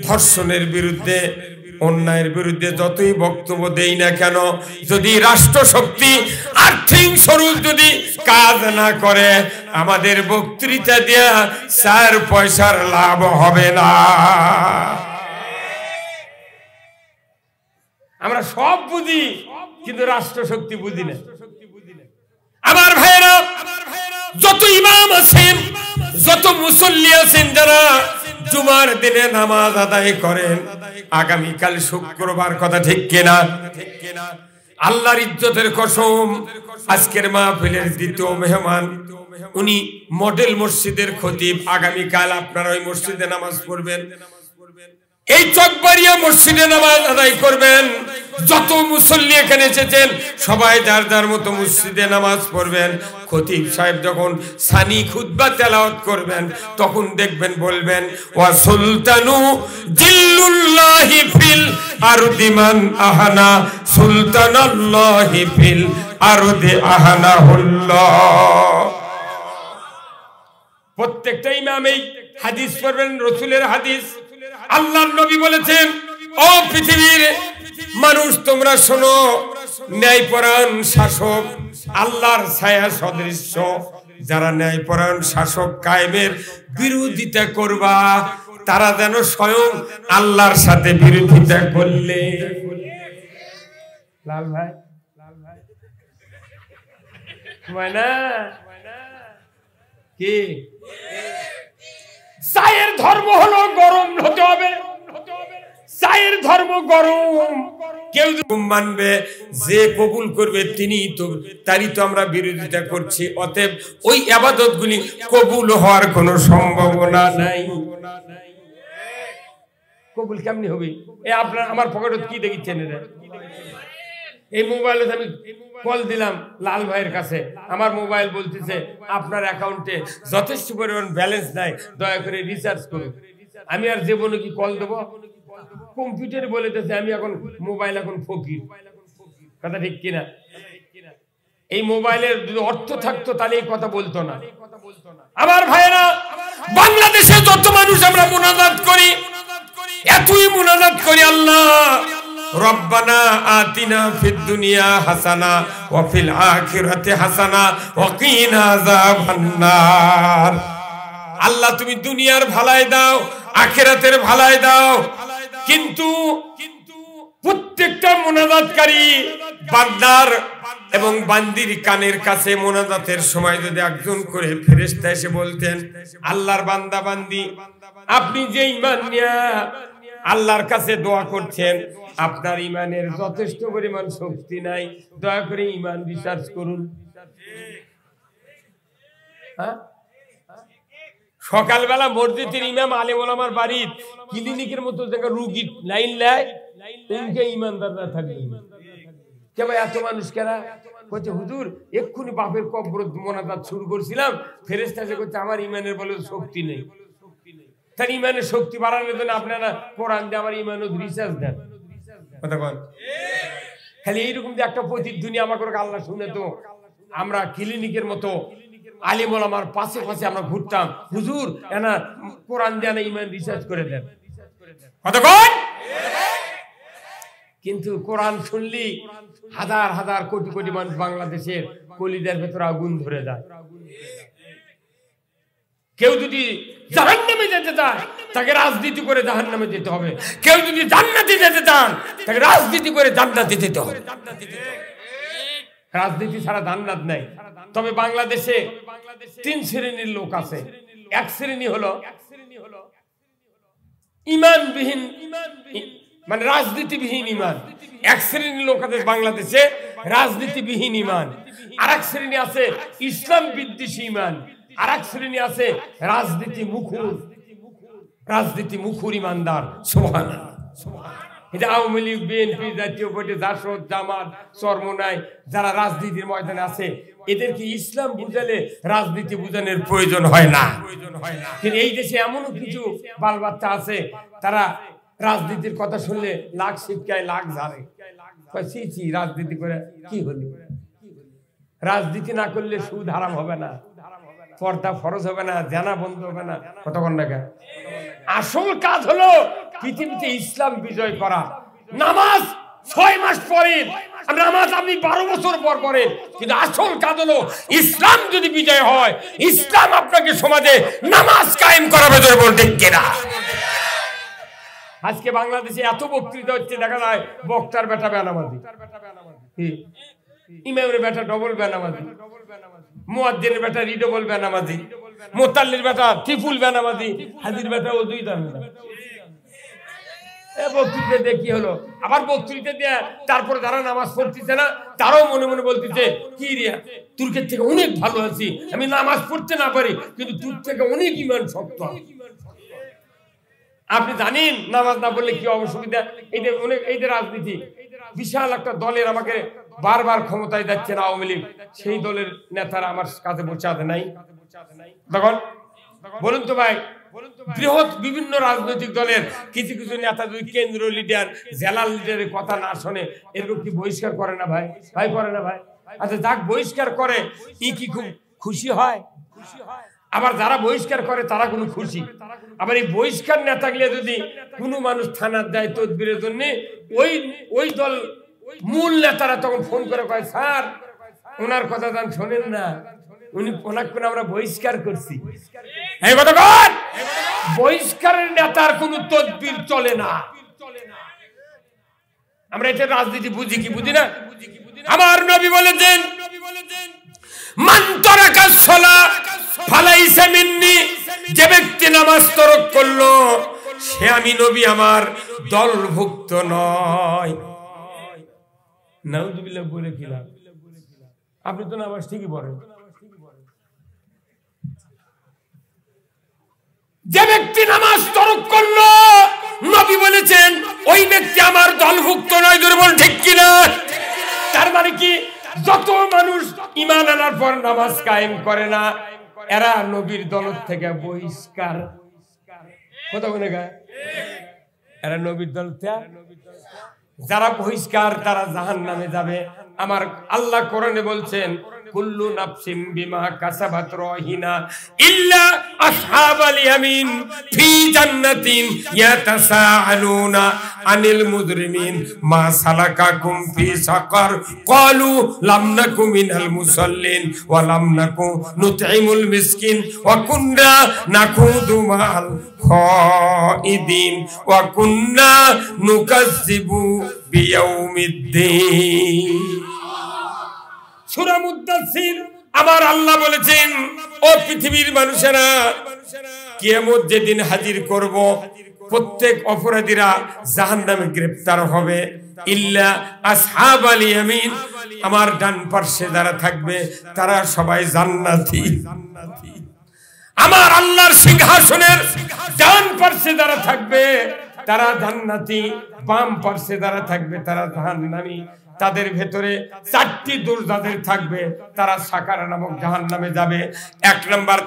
ধর্ষণের বিরুদ্ধে, অন্যায়ের বিরুদ্ধে যতই বক্তব্য দেই না কেন, যদি রাষ্ট্র শক্তি আর্থিক স্বরূপ যদি কাজ না করে, আমাদের বক্তৃতা দিয়া 4 পয়সার লাভ হবে না। আমরা সব বুঝি কিন্তু রাষ্ট্র শক্তি বুঝি না। আমার ভাইয়েরা, যত ইমাম আছেন, যত মুসল্লি আছেন, যারা জুমার দিনে নামাজ আদায় করেন, আগামীকাল শুক্রবার, কথা ঠিক কিনা? আল্লাহর ইজ্জতের কসম, আজকের মাহফিলের দ্বিতীয় মেহমান, উনি মডেল মসজিদের খতিব। আগামীকাল আপনারা ওই মসজিদে নামাজ পড়বেন, এই চকবাড়িয়া মসজিদে নামাজ আদায় করবেন। যত মুসল্লি এখানে এসেছেন সবাই যার যার মতো মসজিদে নামাজ পড়বেন। খতিব সাহেব যখন সানি খুতবা তেলাওয়াত করবেন, তখন দেখবেন বলবেন, ওয়া সুলতানু জিল্লুল্লাহি ফিল আরদি মান আহানা সুলতানাল্লাহি ফিল আরদি আহানাহুল্লাহ। প্রত্যেকটা ইমাম এই হাদিস পড়বেন, রাসূলের হাদিস। আল্লাহর নবী বলেছেন, ও পৃথিবীর মানুষ তোমরা শোনো, ন্যায়পরায়ণ শাসক আল্লাহর ছায়া সদৃশ্য। যারা ন্যায়পরায়ণ শাসক কায়েমের বিরোধিতা করবা, তারা যেন স্বয়ং আল্লাহর সাথে বিরোধিতা করলে। লাল ভাই, না কি সায়ের ধর্ম হলো গরম হতে হবে। সায়ের ধর্ম গরম। কেউ মানবে, যে কবুল করবে তিনি তো, তারই তো আমরা বিরোধিতা করছি। অতএব ওই ইবাদতগুলি কবুল হওয়ার কোনো সম্ভাবনা নাই। কবুল কেমনি হবে? এই আপনার আমার পকেটে কি দেখিচ্ছেন? এই মোবাইলে আমি কল দিলাম লাল ভাইয়ের কাছে, আমার মোবাইল বলতেছে আপনার অ্যাকাউন্টে যথেষ্ট পরিমাণ ব্যালেন্স নাই, দয়া করে রিচার্জ করুন। আমি আর জীবনে কি কল দেবো? কম্পিউটারে বলেতেছে আমি এখন মোবাইল এখন ফকির। কথা ঠিক কিনা? এই মোবাইলের যদি অর্থ থাকতো তাহলে এই কথা বলতো না। আমার ভাইয়েরা, বাংলাদেশে যত মানুষ আমরা মুনাজাত করি, এতই মুনাজাত করি, আল্লাহ রব্বানা আতিনা ফিদ দুনিয়া হাসানা ওয়া ফিল আখিরাতি হাসানা ওয়া কিনা আযাবান নার। আল্লাহ তুমি দুনিয়ার ভালাই দাও, আখিরাতের ভালাই দাও। কিন্তু প্রত্যেকটা মুনাজাতকারী বান্দার এবং বান্দির কানের কাছে মুনাজাতের সময় যদি একজন করে ফেরেশতা এসে বলতেন, আল্লাহর বান্দা বান্দি, আপনি যে ঈমান নিয়ে আল্লাহর কাছে দোয়া করছেন, আপনার ঈমানের যথেষ্ট পরিমাণ শক্তি নাই, দয়া করে ঈমান রিসার্চ করুন। সকালবেলা মসজিদের ইমাম আলেম ওলামার বাড়ির ক্লিনিকের মতো জায়গা রুগী লাইন নেয়, ঈমানদাররা থাকবে। কে ভাই এত মানুষ কেনা বলছে, হুজুর এক্ষুনি বাপের কবর মোনাজাত শুরু করছিলাম, ফেরেশতা এসে বলছে আমার ঈমানের বলে শক্তি নেই। তার ঈমানের শক্তি বাড়ানোর জন্য আপনারা কোরআন দিয়ে আমার ঈমানের রিসার্চ দেন। কথা বল, খালি এইরকম যে একটা প্রতিধ্বনি আমাকে আল্লাহ শুনে তো আমরা ক্লিনিকের মতো আলিম ওলামার পাশে পাশে আমরা ঘুরতাম, হুজুর এনা কোরআন দিয়ে না ঈমান রিসার্চ করে দেন। কথা বল। কিন্তু কোরআন শুনলি হাজার হাজার কোটি কোটি মানুষ বাংলাদেশের কলিজার ভেতর আগুন ধরে যায়। কেউ যদি জাহান্নামে যেতে চান তাকে রাজনীতি করে জাহান্নামে যেতে হবে, কেউ যদি জান্নাতে যেতে চান তাকে রাজনীতি করে জান্নাতে যেতে হবে। রাজনীতি ছাড়া জান্নাত নাই। তবে বাংলাদেশে তিন শ্রেণীর লোক আছে। এক শ্রেণী হলো ইমানবিহীন, মানে রাজনীতিবিহীন ইমান। এক শ্রেণীর লোক আছে বাংলাদেশে রাজনীতিবিহীন ইমান। আর এক শ্রেণী আছে ইসলাম বিদ্বেষী ইমান। আর এক শ্রেণী আছে রাজনীতি মুখুর ইমানদার। সুবহানাল্লাহ। এটা আওয়ামী লীগ, বিএনপি, জাতীয় পার্টি, জাসদ, জামাত, চরমোনাই যারা রাজনীতির ময়দানে আছে, এদেরকে ইসলাম বুঝালে রাজনীতি বুঝানোর প্রয়োজন হয় না। কিন্তু এই দেশে এমনও কিছু বাল বাচ্চা আছে, তারা রাজনীতির কথা শুনলে লাখ শিক্ষায় লাখ ঝাড়ে। রাজনীতি করে কি হলো? রাজনীতি না করলে সুদ হারাম হবে না, পর্দা ফরজ হবে না, জানা বন্ধ হবে না। কতক্ষণ টাকা? আসল কাজ হলো পৃথিবীতে ইসলাম বিজয় করা। নামাজ 6 মাস পরে, নামাজ আপনি 12 বছর পর করেন, কিন্তু আসল কাজ হলো ইসলাম যদি বিজয় হয়, ইসলাম আপনাকে সমাজে নামাজ কায়েম করাবে। ধরে বলতে কিনা? আজকে বাংলাদেশে এত বক্তৃতা হচ্ছে, দেখা যায় বক্তার বেটা বেনামাজি, ইমামের বেটা ডবল বেনামাজি, মুয়াজ্জিনের বেটা রিডবল বেনামাজি, মুতাল্লির বেটা ট্রিপল বেনামাজি, হাজির বেটা ও দুই দাম। বক্তৃতা দিয়ে কি হলো? আবার বক্তৃতা দিয়ে তারপরে যারা নামাজ পড়তেছে না, তারাও মনে মনে বলতেছে, কি রে তুর্কের থেকে অনেক ভালো আছি, আমি নামাজ পড়তে না পারি, কিন্তু তুর থেকে অনেক ইমান শক্ত। আপনি জানেন নামাজ না পড়লে কি অসুবিধা? এই যে রাজনীতি, বিশাল একটা দলের আমাকে বারবার ক্ষমতায় যাচ্ছে না আওয়ামী লীগ, সেই দলের নেতারা আমার কাছে বসে আছে নাই? তখন বলুন তো ভাই, বৃহৎ বিভিন্ন রাজনৈতিক দলের কিছু কিছু নেতা যদি কেন্দ্রীয় লিডার, জেলা লিডারের কথা না শোনে, এরকম কি বহিষ্কার করে না ভাই? ভাই করে না ভাই? আচ্ছা, যাক বহিষ্কার করে ই কি খুব খুশি হয়? আবার যারা বহিষ্কার করে তারা কোনো খুশি। আবার এই বহিষ্কার নেতাগুলো যদি কোনো মানুষ থানার যায় তদবিরের জন্য, ওই দল মূল নেতারা তখন ফোন করে কয়, স্যার ওনার কথা যান শোনেন না, ওনাকে আমরা বহিষ্কার করছি। এই কথা কর, বহিষ্কারের নেতার কোনো তদবির চলে না। আমরা এটা রাজনীতি বুঝি কি বুঝি না? আমার নবী বলেছেন, মান তারাকা সালাহ ফালাইসা মিন্নি, যে ব্যক্তি নামাজ তরক করলো সে আমি নবী আমার দলভুক্ত নয়। নাউযুবিল্লাহ বলে কি লাভ? আপনি তো নামাজ ঠিকই পড়েন। যে ব্যক্তি নামাজ তরক করলো, নবী বলেছেন ওই ব্যক্তি আমার দলভুক্ত নয়। দুর্বল ঠিক কিনা? তার মানে কি, যত মানুষ ঈমান আনার পর নামাজ কায়েম করে না, এরা নবীর দল থেকে বহিষ্কার। কথা বলে গা, এরা নবীর দল থেকে যারা বহিষ্কার, তারা জাহান্নামে যাবে। আমার আল্লাহ কোরআনে বলছেন, কুল্লু নাফসিন বিমা কাসাবাত রাহিনা ইল্লা আসহাবাল ইয়ামিন ফি জান্নাতিন ইয়াতাসাআলুনা আনিল মুজরিমিন মা সালাকাকুম ফি সাকার ক্বালু লাম নাকু মিনাল মুসাল্লিন ওয়া লাম নাকু নুতঈমুল মিসকিন ওয়া কুননা নাকুদু মাল খাইদিন ওয়া কুননা নুকাজ্জিবু বিয়াউমিদ্দিন। সূরা মুদ্দাসসির আমার আল্লাহ বলেছেন, ও পৃথিবীর মানুষেরা, কিয়ামত যেদিন হাজির করব, প্রত্যেক অপরাধীরা জাহান্নামে গ্রেফতার হবে, ইল্লা আসহাবাল ইয়ামিন, আমার ডান পার্শ্বে যারা থাকবে তারা সবাই জান্নাতি। আমার আল্লাহর সিংহাসনের ডান পার্শ্বে যারা থাকবে তারা জান্নাতি, বাম পার্শ্বে যারা থাকবে তারা জাহান্নামী। তাদের ভেতরে 4টি দরজাদের থাকবে, তারা সাকারা নামক জাহান্নামে যাবে। 1 নাম্বার,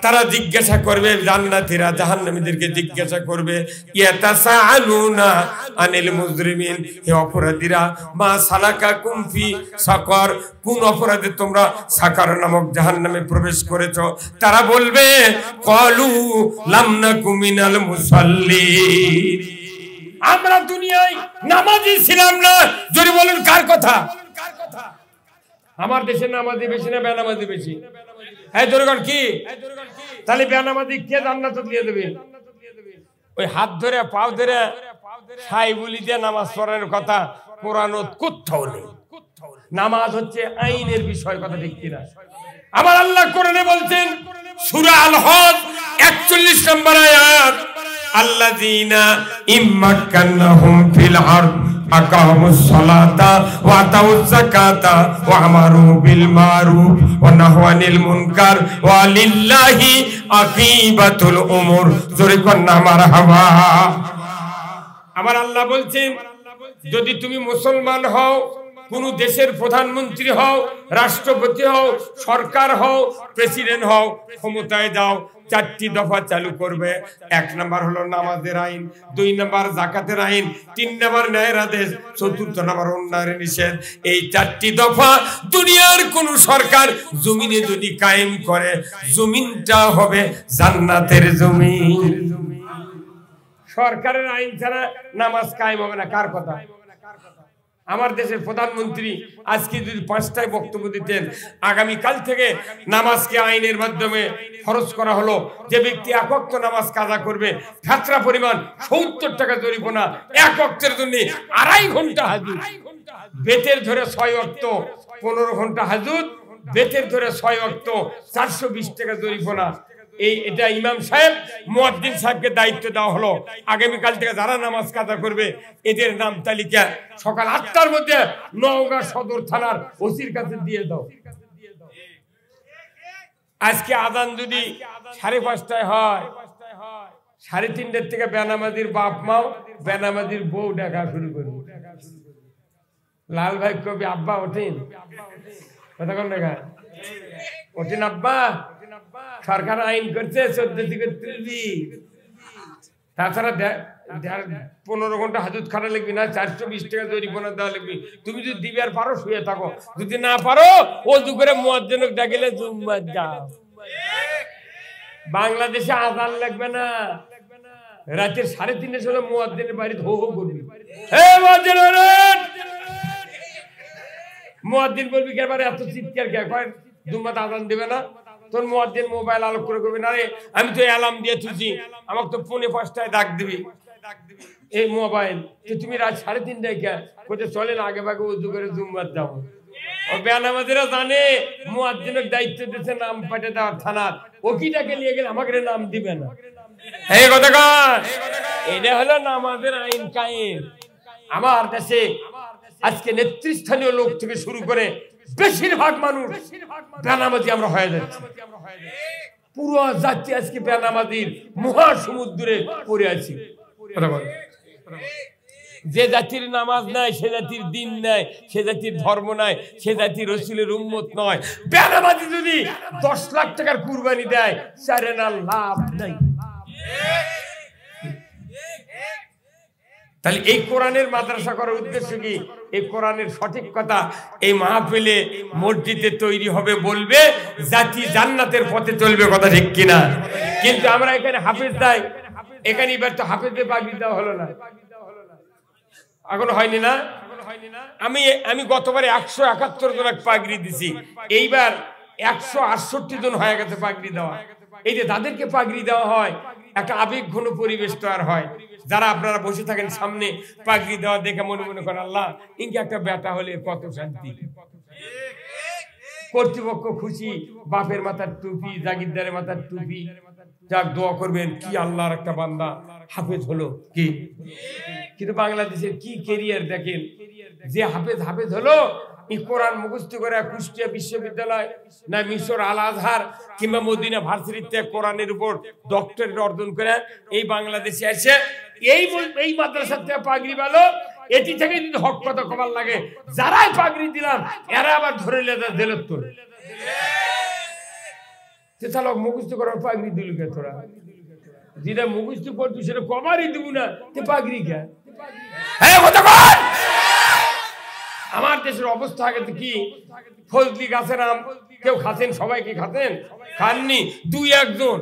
তারা জিজ্ঞাসা করবে, জান্নাতীরা জাহান্নামীদেরকে জিজ্ঞাসা করবে, ইয়াতাসাআলুনা আনিল মুজরিমিন, হে অপরাধীরা, মা সালাকাকুম ফি সাকার, কোন অপরাধে তোমরা সাকার নামক জাহান্নামে প্রবেশ করেছো? তারা বলবে, ক্বালু লাম নাকু মিনাল মুসাল্লিন, আমরা দুনিয়ায় নামাজি ছিলাম না। যদি বলেন কার কথা? আমার দেশে নামাজি বেশি না বেনামাজি বেশি? হ্যাঁ জোরগণ কি? তাহলে বেনামাজি কে জান্নাত দিয়ে দেবে? ওই হাত ধরে পাও ধরে সাই বলি দিয়ে নামাজ পড়ানোর কথা কোরআনত কোথাও নেই। নামাজ হচ্ছে আইনের বিষয়, কথা ঠিক কিনা? আমার আল্লাহ কোরআনে বলছেন সূরা আল হজ 41 নম্বর আয়াত, আল্লাযীনা ইম্মাক্কানাহুম ফিল আরদ আকামুস সালাতা ওয়া আতাউজ যাকাতা ওয়া আমারু বিল মারুফ ওয়া নাহাউ আনিল মুনকার ওয়া লিল্লাহি আকিবাতুল উমুর। জোরে কন্না মারহাবা। আমার আল্লাহ বলছেন যদি তুমি মুসলমান হও, কোন দেশের প্রধানমন্ত্রী হও, রাষ্ট্রপতি হও, সরকার হও, প্রেসিডেন্ট হও, ক্ষমতায় যাও, 4টি দফা চালু করবে। 1 নাম্বার হলো নামাজের আইন, 2 নাম্বার যাকাতের আইন, 3 নাম্বার ন্যায়ের আদেশ, 4র্থ নাম্বার অন্যায়ের নিষেধ। এই 4টি দফা দুনিয়ার কোন সরকার জমিনে যদি কায়েম করে, জমিনটা হবে জান্নাতের জমিন। সরকারের আইন ছাড়া নামাজ কায়েম হবে না। কার কথা? আমার দেশের প্রধানমন্ত্রী আজকে যদি 5টায় বক্তব্য দিতেন, আগামী কাল থেকে নামাজকে আইনের মাধ্যমে ফরজ করা হলো, যে ব্যক্তি 1 ওয়াক্ত নামাজ কাজা করবে খাতরা পরিমাণ 70 টাকা জরিমানা, 1 ওয়াক্তের জন্য 2.5 ঘন্টা হাজুত, বেতের ধরে 6 ওয়াক্ত 15 ঘন্টা হাজুত, বেতের ধরে 6 ওয়াক্ত 420 টাকা জরিমানা। এটা ইমাম সাহেব মুয়াজ্জিন সাহেবকে দায়িত্ব দেওয়া হলো। আগামীকাল থেকে যারা নামাজ কাজা করবে এদের নাম তালিকা সকাল 8টার মধ্যে নওগাঁ সদর থানার ওসির কাছে দিয়ে দাও। আজকে আযান যদি 5:30টায় হয়, 3:30টার থেকে বেনামাজির বাপ মাও বেনামাজির বউ ডাকা শুরু করবে। লাল ভাই কবি আব্বা ওঠেন, কথা কোন দেখা ওঠেন আব্বা, সরকার আইন করছে 14 থেকে 30, তাছাড়া 15 ঘন্টা হাজত খাটা লাগবে না, 420 টাকা জরিমানা দেওয়া লাগবে। তুমি যদি দিবে আর পারো শুয়ে থাকো, যদি না পারো ওযু করে মুয়াজ্জিনকে ডাকিলে জুম্মাত যাও। বাংলাদেশে আযান লাগবে না, রাতের 3:30টার সময় মুয়াজ্জিনের বাড়ি হো হো করবি, হে মুয়াজ্জিন ওঠেন। মুয়াজ্জিন বলবি কে বারে এত চিৎকার কে কয়? জুম্মাত আযান দিবে না, তোর মুয়াজ্জিন মোবাইল আলোক করে করবি না রে, আমি তো অ্যালার্ম দিয়ে তুলছি, আমাকে তো 4:45টায় ডাক দিবি। এই মোবাইল তুমি রাত 3:30টায় কে কোথায় চলেন, আগে ভাগে ওযু করে জুম্মাত যাও। ও বেনামাজিরা জানে মুয়াজ্জিনের দায়িত্ব দিয়েছে নাম পাঠিয়ে দেওয়ার থানার, ওকিটাকে নিয়ে গেলে আমাকে নাম দিবে না। এই কথা কয়, এটা হলো নামাজের আইন কায়েম। আমার দেশে আজকে নেতৃস্থানীয় লোক থেকে শুরু করে বেশিরভাগ মানুষ বেনামাজি আমরা হয়ে যাচ্ছি। পুরো জাতি আজকে বেনামাজির মহাসমুদ্রে পড়ে আছি। যে জাতির নামাজ নাই, সে জাতির দিন নাই, সে জাতির ধর্ম নাই, সে জাতির রাসূলের উম্মত নয়। বেনামাজি যদি 10 লাখ টাকার কুরবানি দেয়, চারে না লাভ নাই। তাহলে এই কোরআনের মাদ্রাসা করার উদ্দেশ্য কি? এই কোরআনের সঠিক কথা এই মাহফিলে মসজিদে তৈরি হবে, বলবে জাতি জান্নাতের পথে চলবে, কথা ঠিক কিনা? কিন্তু আমরা এখানে হাফেজ দেয়, এখানে এবার তো হাফেজে পাগড়ি দেওয়া হলো না, এখনো হয়নি না। আমি গতবারে 171 জন পাগড়ি দিছি, এইবার 168 জন হয়ে গেছে পাগড়ি দেওয়া। এই যে তাদেরকে পাগড়ি দেওয়া হয়, একটা আবেগ ঘন পরিবেশ তৈরি হয়। যারা আপনারা বসে থাকেন সামনে, পাগড়ি দেওয়া দেখে মনে মনে করেন আল্লাহ ইনকে একটা বেটা হলে কত শান্তি। কর্তৃপক্ষ খুশি, বাপের মাথার টুপি, জাগিরদারের মাথার টুপি, যাক দোয়া করবেন কি আল্লাহর একটা বান্দা হাফেজ হলো কি। কিন্তু বাংলাদেশের কি ক্যারিয়ার দেখেন, যে হাফেজ হলো কোরআন মুখস্থ করে কুষ্টিয়া বিশ্ববিদ্যালয় না মিশর আল আজহার কিংবা মদিনা ভার্সিটিতে কোরআনের উপর ডক্টরেট অর্জন করে এই বাংলাদেশে এসে এই মাদ্রাসার থেকে পাগড়ি ভালো, এটি থেকে যদি হক কথা কবার লাগে, যারাই পাগড়ি দিলাম এরা আবার ধরে জেলত তোর চালক মুখস্থ করার পাগড়ি দিল কে? তোরা যেটা মুখস্থ করবি সেটা কবারই দিব না, তে পাগড়ি কে? আমার দেশের অবস্থা আগে কি, ফজলি গাছের আম কেউ খাচ্ছেন? সবাই কি খাচ্ছেন? খাননি, 2-1 জন।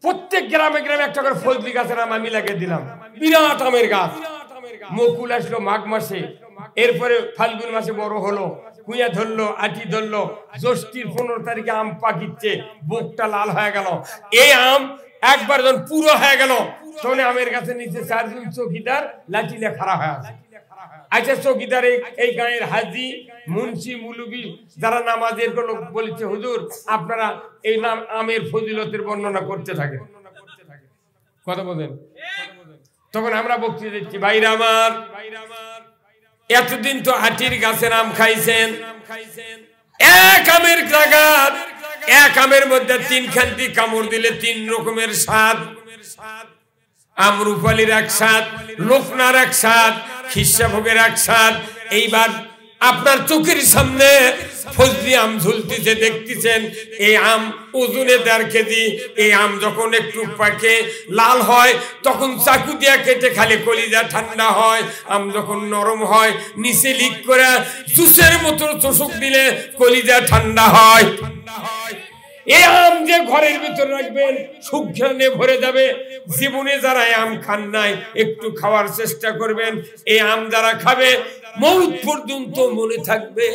প্রত্যেক গ্রামে গ্রামে একটা করে ফজলি গাছের আম আমি লাগিয়ে দিলাম, বিরাট আমের গাছ। মুকুল আসলো মাঘ মাসে, এরপরে ফাল্গুন মাসে বড় হলো, কুইয়া ধরলো, আটি ধরলো, জ্যৈষ্ঠীর 15 তারিখে আম পাকিচ্ছে, বুকটা লাল হয়ে গেল। এই আম একবার যখন পুরো হয়ে গেল, তখন আমের গাছের নিচে 4 জন চৌকিদার লাঠি নিয়ে খাড়া হয়ে আছে। আচ্ছা চৌকিদার এই গায়ের হাজি মুন্সি মুলুবি যারা নামাজের লোক বলেছে হুজুর আপনারা এই নাম আমের ফজিলতের বর্ণনা করতে থাকেন, কথা বলেন। তখন আমরা বক্তৃতা দিচ্ছি, ভাইরা আমার এতদিন তো আটির গাছের আম খাইছেন, এক আমের জায়গা এক আমের মধ্যে 3 খান্তি কামড় দিলে 3 রকমের স্বাদ। আম রূপালীর এক স্বাদ, লোকনার এক স্বাদ, খিস্সাভোগের এক স্বাদ। এইবার আপনার চোখের সামনে ফজলি আম ঝুলতেছে, দেখতেছেন এই আম ওজনে 1.5 কেজি। এই আম যখন একটু পাকে লাল হয় তখন চাকু দিয়ে কেটে খালি কলিজা ঠান্ডা হয়। আম যখন নরম হয় নিচে লিক করে জুসের মতো চোষক দিলে কলিজা ঠান্ডা হয়। এই আম যে ঘরের ভিতর রাখবেন সুঘ্রাণে ভরে যাবে। জীবনে যারা আম খান নাই একটু খাওয়ার চেষ্টা করবেন, এই আম যারা খাবে মৌত পর্যন্ত মনে থাকবে।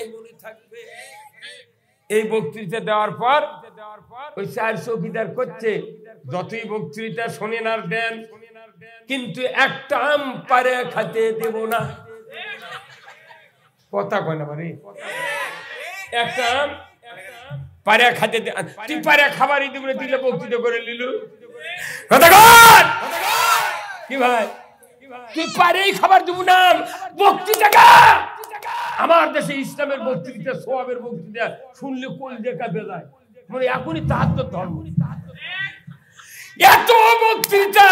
এই বক্তৃতা দেওয়ার পর ওই 4 চৌকিদার করছে, যতই বক্তৃতা শোনেন আর দেন, কিন্তু একটা আম পারে খেতে দেব না। কথা কয় না মানে একটা আম পারে খাতে, তুই পারে খাবারই দিব না, দিলে বক্তৃতা করে নিল। কথা কর কি ভাই, তুই পারেই খাবার দিব না, বক্তৃতা কর। আমার দেশে ইসলামের বক্তৃতা, সোয়াবের বক্তৃতা শুনলে কোল দেখা বেজায়, মানে এখনই তাহাজ্জুদ ধর্ম। এত বক্তৃতা,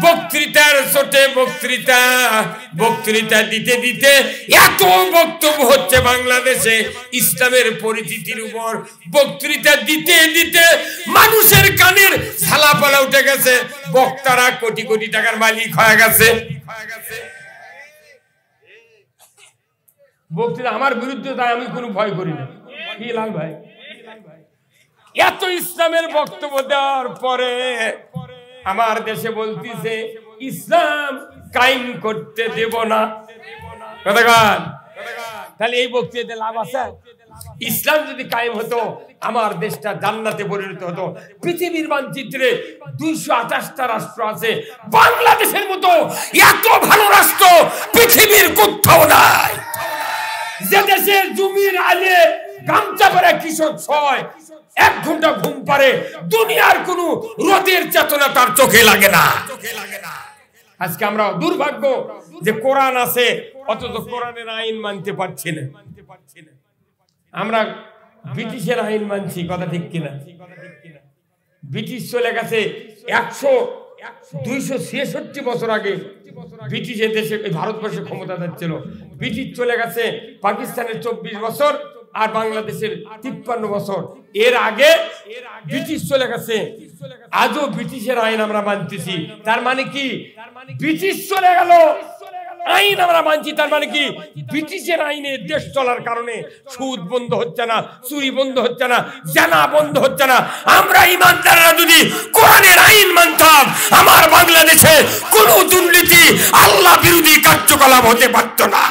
বক্তৃতার চোটে বক্তৃতা, বক্তৃতা দিতে দিতে এত বক্তব্য হচ্ছে বাংলাদেশে ইসলামের পরিচিতির উপর। বক্তৃতা দিতে দিতে মানুষের কানের ছালাপালা উঠে গেছে, বক্তারা কোটি কোটি টাকার মালিক হয়ে গেছে। বক্তৃতা আমার বিরুদ্ধে তাই আমি কোনো ভয় করি না। কি লাল ভাই, এত ইসলামের বক্তব্য দেওয়ার পরে আমার দেশে বলতেছে ইসলাম কায়েম করতে দেব না। তাহলে এই বক্তৃতাতে লাভ আছে? ইসলাম যদি কায়েম হতো আমার দেশটা জান্নাতে পরিণত হতো। পৃথিবীর মানচিত্রে 228টা রাষ্ট্র আছে, বাংলাদেশের মতো এত ভালো রাষ্ট্র পৃথিবীর কোথাও নাই। যে দেশে জমির আলে গামছা পরে কিশোর ছয় 1 ঘন্টা ঘুম পারে, দুনিয়ার কোন রোদের চেতনা তার চোখে লাগে না। আজকে আমরা দুর্ভাগ্য যে কোরআন আছে অথচ কোরআনের আইন মানতে পারছি না। আমরা ব্রিটিশের আইন মানছি, কথা ঠিক কিনা? ব্রিটিশ চলে গেছে 266 বছর আগে ব্রিটিশের দেশে ভারতবর্ষে ক্ষমতা ছিল। ব্রিটিশ চলে গেছে পাকিস্তানের 24 বছর আর বাংলাদেশের 53 বছর। এর আগে ব্রিটিশ চলে গেছে, আজও ব্রিটিশের আইন আমরা মানতেছি। তার মানে কি ব্রিটিশ চলে গেল, আইন আমরা মানছি। তার মানে কি ব্রিটিশের আইনে দেশ চলার কারণে সুদ বন্ধ হচ্ছে না, চুরি বন্ধ হচ্ছে না, জানা বন্ধ হচ্ছে না। আমরা ইমানদাররা যদি কোরআনের আইন মানতাম আমার বাংলাদেশে কোনো দুর্নীতি, আল্লাহ বিরোধী কার্যকলাপ হতে পারত না।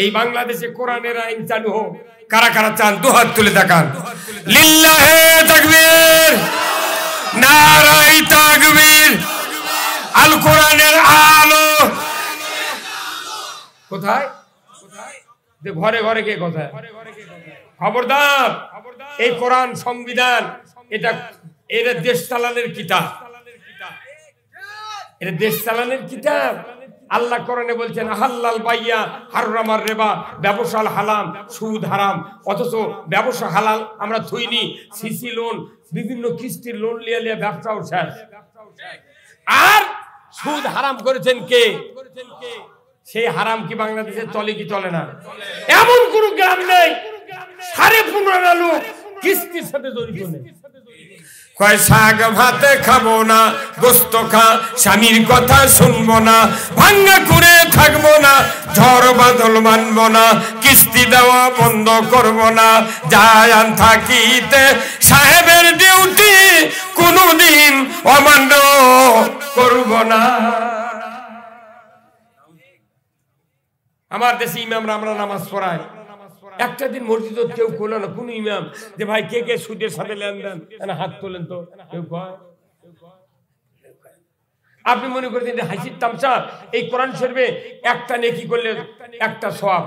এই বাংলাদেশে কোরআনের আইন চালু হোক। কারা কারা চান দুহাত তুলে দেখান। লিল্লাহে তাকবীর, নারায়ে তাকবীর। আল কোরআনের আলো কোথায়? ঘরে ঘরে কে কোথায়? খবরদার, এই কোরআন সংবিধান এটা দেশ চালানোর কিতাব, এটা দেশ চালানোর কিতাব। আল্লাহ কোরআনে বলছেন হালাল বাইয়া হারামার রিবা, ব্যবসা হালাল সুদ হারাম। অথচ ব্যবসা হালাল আমরা থইনি, সিসি লোন, বিভিন্ন কিস্তির লোন লিয়ে লিয়ে ব্যবসাও শেষ। আর সুদ হারাম করেছেন কে? সেই হারাম কি বাংলাদেশে চলে কি চলে না? এমন কোন গ্রাম নেই 15.5 লোক কিস্তির সাথে জড়িত নেই। কয় শাক ভাত খাবো না, গোস্ত খা স্বামীর কথা শুনবো না, ভাঙ্গা করে থাকবো না, ঝড় বাদল মানবো না, কিস্তি দেওয়া বন্ধ করবো না, যায়ান থাকিতে সাহেবের ডিউটি কোনদিন অমান্য করবো না। আমার দেশে ইমামরা আমরা নামাজ পড়াই, একটা দিন মসজিদ কেউ খোলো না কোন ইমাম যে ভাই কে কে সুদের সাথে লেনদেন, হাত তোলেন তো কেউ কয়। আপনি মনে করছেন হাসির তামসা, এই কোরআন শরীফে একটা নেকি করলে একটা সওয়াব,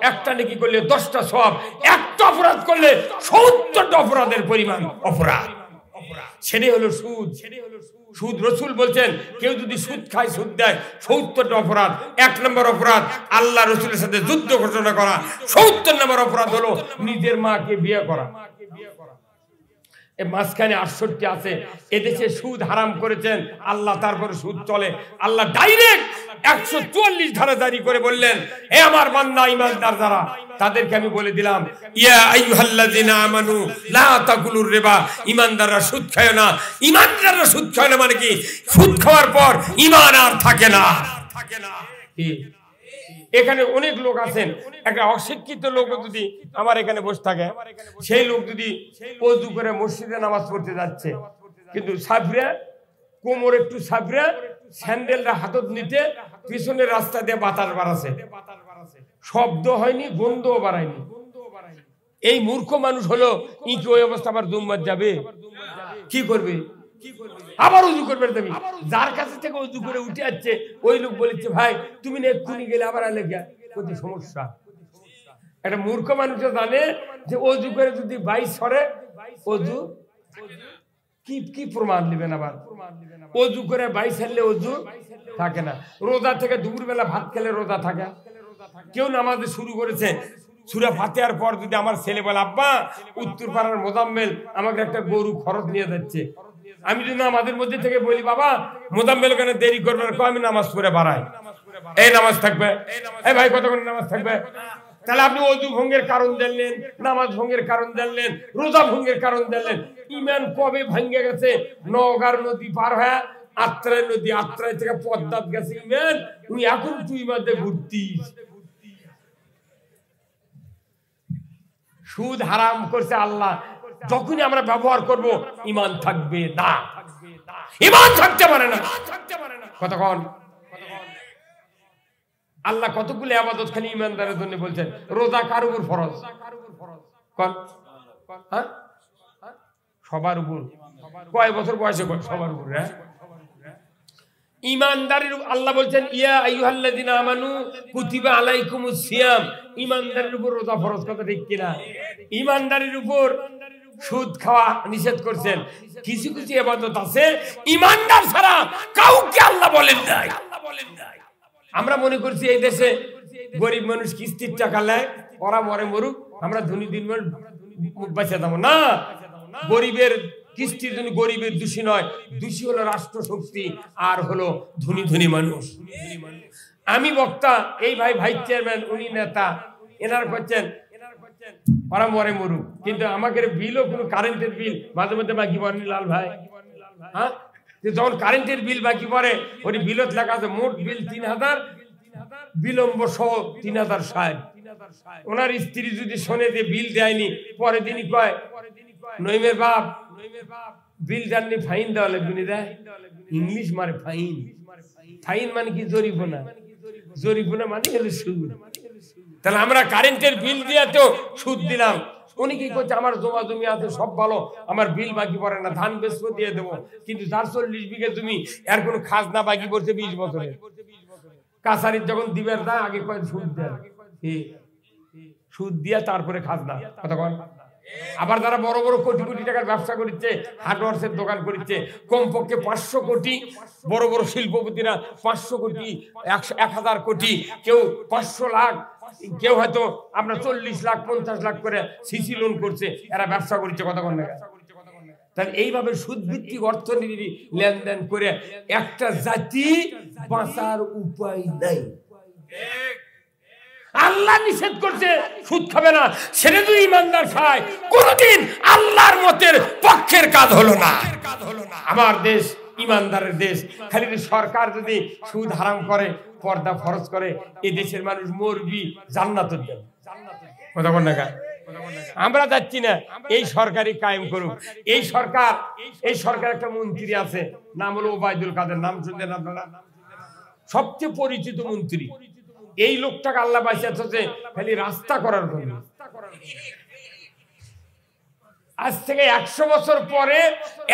একটা নেকি করলে 10টা সওয়াব, একটা অপরাধ করলে 70টা অপরাধের পরিমাণ অপরাধ। সেটাই হলো সুদ। সুদ রাসূল বলছেন কেউ যদি সুদ খায়, সুদ দেয়, 70টা অপরাধ। 1 নম্বর অপরাধ আল্লাহ রাসূলের সাথে যুদ্ধ ঘোষণা করা। 70 নম্বর অপরাধ হলো নিজের মাকে বিয়ে করা। এই মাঝখানে 68 আছে। এদেশে সুদ হারাম করেছেন আল্লাহ, তারপরে সুদ চলে। আল্লাহ ডাইরেক্ট 144 ধারা জারি করে বললেন, হে আমার বান্দা ঈমানদার যারা, তাদেরকে আমি বলে দিলাম, ইয়া আইয়ুহাল্লাযিনা আমানু লা তাকুলুর রিবা, ঈমানদাররা সুদ খায় না। ঈমানদাররা সুদ খায় না মানে কি? সুদ খাওয়ার পর ঈমান আর থাকে না। এখানে অনেক লোক আছেন, একটা অশিক্ষিত লোক যদি আমার এখানে বসে থাকে, সেই লোক যদি ওযু করে মসজিদে নামাজ পড়তে যাচ্ছে, কিন্তু সাবরা কোমর একটু সাবরা স্যান্ডেলটা হাতত নিতে পিছনের রাস্তা দিয়ে বাতাস বাড়াছে, শব্দ হয়নি, গন্ধও বাড়ায়নি। এই মূর্খ মানুষ হলো ই কি ওই অবস্থা আবার জুম্মাত যাবে? কি করবে? আবার উজু করবে। তুমি যার কাছে থেকে উজু করে উঠে যাচ্ছে ওই লোক বলেছে, ভাই তুমি না এক্ষুনি গেলে আবার আলে গিয়া কোথায় সমস্যা। একটা মূর্খ মানুষ জানে যে উজু করে যদি বাইশ সরে উজু কি প্রমাণ নেবেন? আবার উজু করে বাইশ সারলে উজু থাকে না। রোজা থেকে দুপুর বেলা ভাত খেলে রোজা থাকে। কেউ নামাজে শুরু করেছে, সূরা ফাতিহার পর যদি আমার ছেলে বলে, আব্বা উত্তর পাড়ার মোজাম্মেল আমাকে একটা গরু খরচ নিয়ে যাচ্ছে, আমি যদি আমাদের মধ্যে থেকে বলি, বাবা মোজাম্মেল কেন দেরি করবে, আমি নামাজ পড়ে বাড়াই, এই নামাজ থাকবে, এই ভাই কতক্ষণ নামাজ থাকবে? তাহলে আপনি ওযু ভঙ্গের কারণ জানলেন, নামাজ ভঙ্গের কারণ জানলেন, রোজা ভঙ্গের কারণ জানলেন। ঈমান কবে ভেঙে গেছে? নওগাঁর নদী পার হয়ে আত্রাই নদী, আত্রাই থেকে পদ্মাত গেছে ঈমান। তুই এখন তুই মধ্যে ঘুরতিস। সুদ হারাম করছে আল্লাহ। যখনই আমরা ব্যবহার করব ঈমান থাকবে না, ঈমান থাকতে পারে না। কতক্ষণ আল্লাহ কতগুলো ইবাদত খালি ঈমানদারের জন্য বলছেন। রোজা কার উপর ফরজ? কোন? হ্যাঁ, সবার উপর। কয় বছর বয়সে? সবার উপর। হ্যাঁ, ঈমানদারের আল্লাহ বলছেন, ইয়া আইয়ুহাল্লাযিনা আমানু কুতিবা আলাইকুমুস সিয়াম, ঈমানদারের উপর রোজা ফরজ। কথা ঠিক কিনা? ঈমানদারের উপর সুদ খাওয়া নিষেধ করছেন। কিছু কিছু ইবাদত আছে ঈমানদার ছাড়া কাউকে আল্লাহ বলেন নাই। আমরা মনে করছি এই দেশে গরিব মানুষ কিস্তির টাকা নেয়, ওরা মরে মরুক, আমরা ধনী দিন মুখ বাঁচিয়ে দেবো না। গরিবের কিস্তির জন্য গরিবের দোষী নয়, দোষী হলো রাষ্ট্র শক্তি আর হলো ধনী ধনী মানুষ। আমি বক্তা, এই ভাই ভাইস চেয়ারম্যান, উনি নেতা, এনারা করছেন ওরা মরে মরুক, কিন্তু আমাকে বিলও কোনো কারেন্টের বিল মাঝে মধ্যে বাকি পড়েনি লাল ভাই। হ্যাঁ, যখন কারেন্টের বিল বাকি পড়ে ওই বিলত লেখা আছে মোট বিল 3000, বিলম্ব সহ 3060। ওনার স্ত্রী যদি শোনে যে বিল দেয়নি, পরের দিনই কয়, নইমের বাপ বিল দেননি, ফাইন দেওয়া লাগবে। দেয় ইংলিশ মারে ফাইন। ফাইন মানে কি? জরিমানা। জরিমানা মানে হলো সুদ। তাহলে আমরা কারেন্টের বিল দিয়ে তো সুদ দিলাম। উনি কি করছে, আমার জমা জমি আছে সব ভালো, আমার বিল বাকি পড়ে না, ধান বেচবো দিয়ে দেবো, কিন্তু যার 40 বিঘা জমি এর কোনো খাজনা বাকি পড়ছে 20 বছরে। কাছারির যখন দিবের দেয় আগে কয় সুদ দেন, সুদ দিয়া তারপরে খাজনা। কতক্ষণ? আবার যারা বড় বড় কোটি কোটি টাকার ব্যবসা করছে, হার্ডওয়ার্সের দোকান করছে, কমপক্ষে 500 কোটি, বড় বড় শিল্পপতিরা 500 কোটি, 1000 কোটি, কেউ 500 লাখ, কেউ হয়তো আমরা 40 লাখ 50 লাখ করে সিসি লোন করছে, এরা ব্যবসা করছে। কতক্ষণ না? তাহলে এইভাবে সুদভিত্তিক অর্থনীতি লেনদেন করে একটা জাতি বাঁচার উপায় নাই। আল্লাহ নিষেধ করছে সুদ খাবে না, সেটা যদি ইমানদার খায় কোনদিন আল্লাহর মতের পক্ষের কাজ হলো না। আমার দেশ ইমানদারের দেশ। খালি সরকার যদি সুদ হারাম করে, পর্দা ফরজ করে, এই দেশের মানুষ মরবি জান্নাতের জন্য। কথা বল না? আমরা যাচ্ছি না, এই সরকারই কায়েম করুক। এই সরকার একটা মন্ত্রী আছে, নাম হলো ওবায়দুল কাদের। নাম শুনছেন আপনারা? সবচেয়ে পরিচিত মন্ত্রী। এই লোকটাকে আল্লাহ বাঁচিয়েছে খালি রাস্তা করার জন্য। আজ থেকে 100 বছর পরে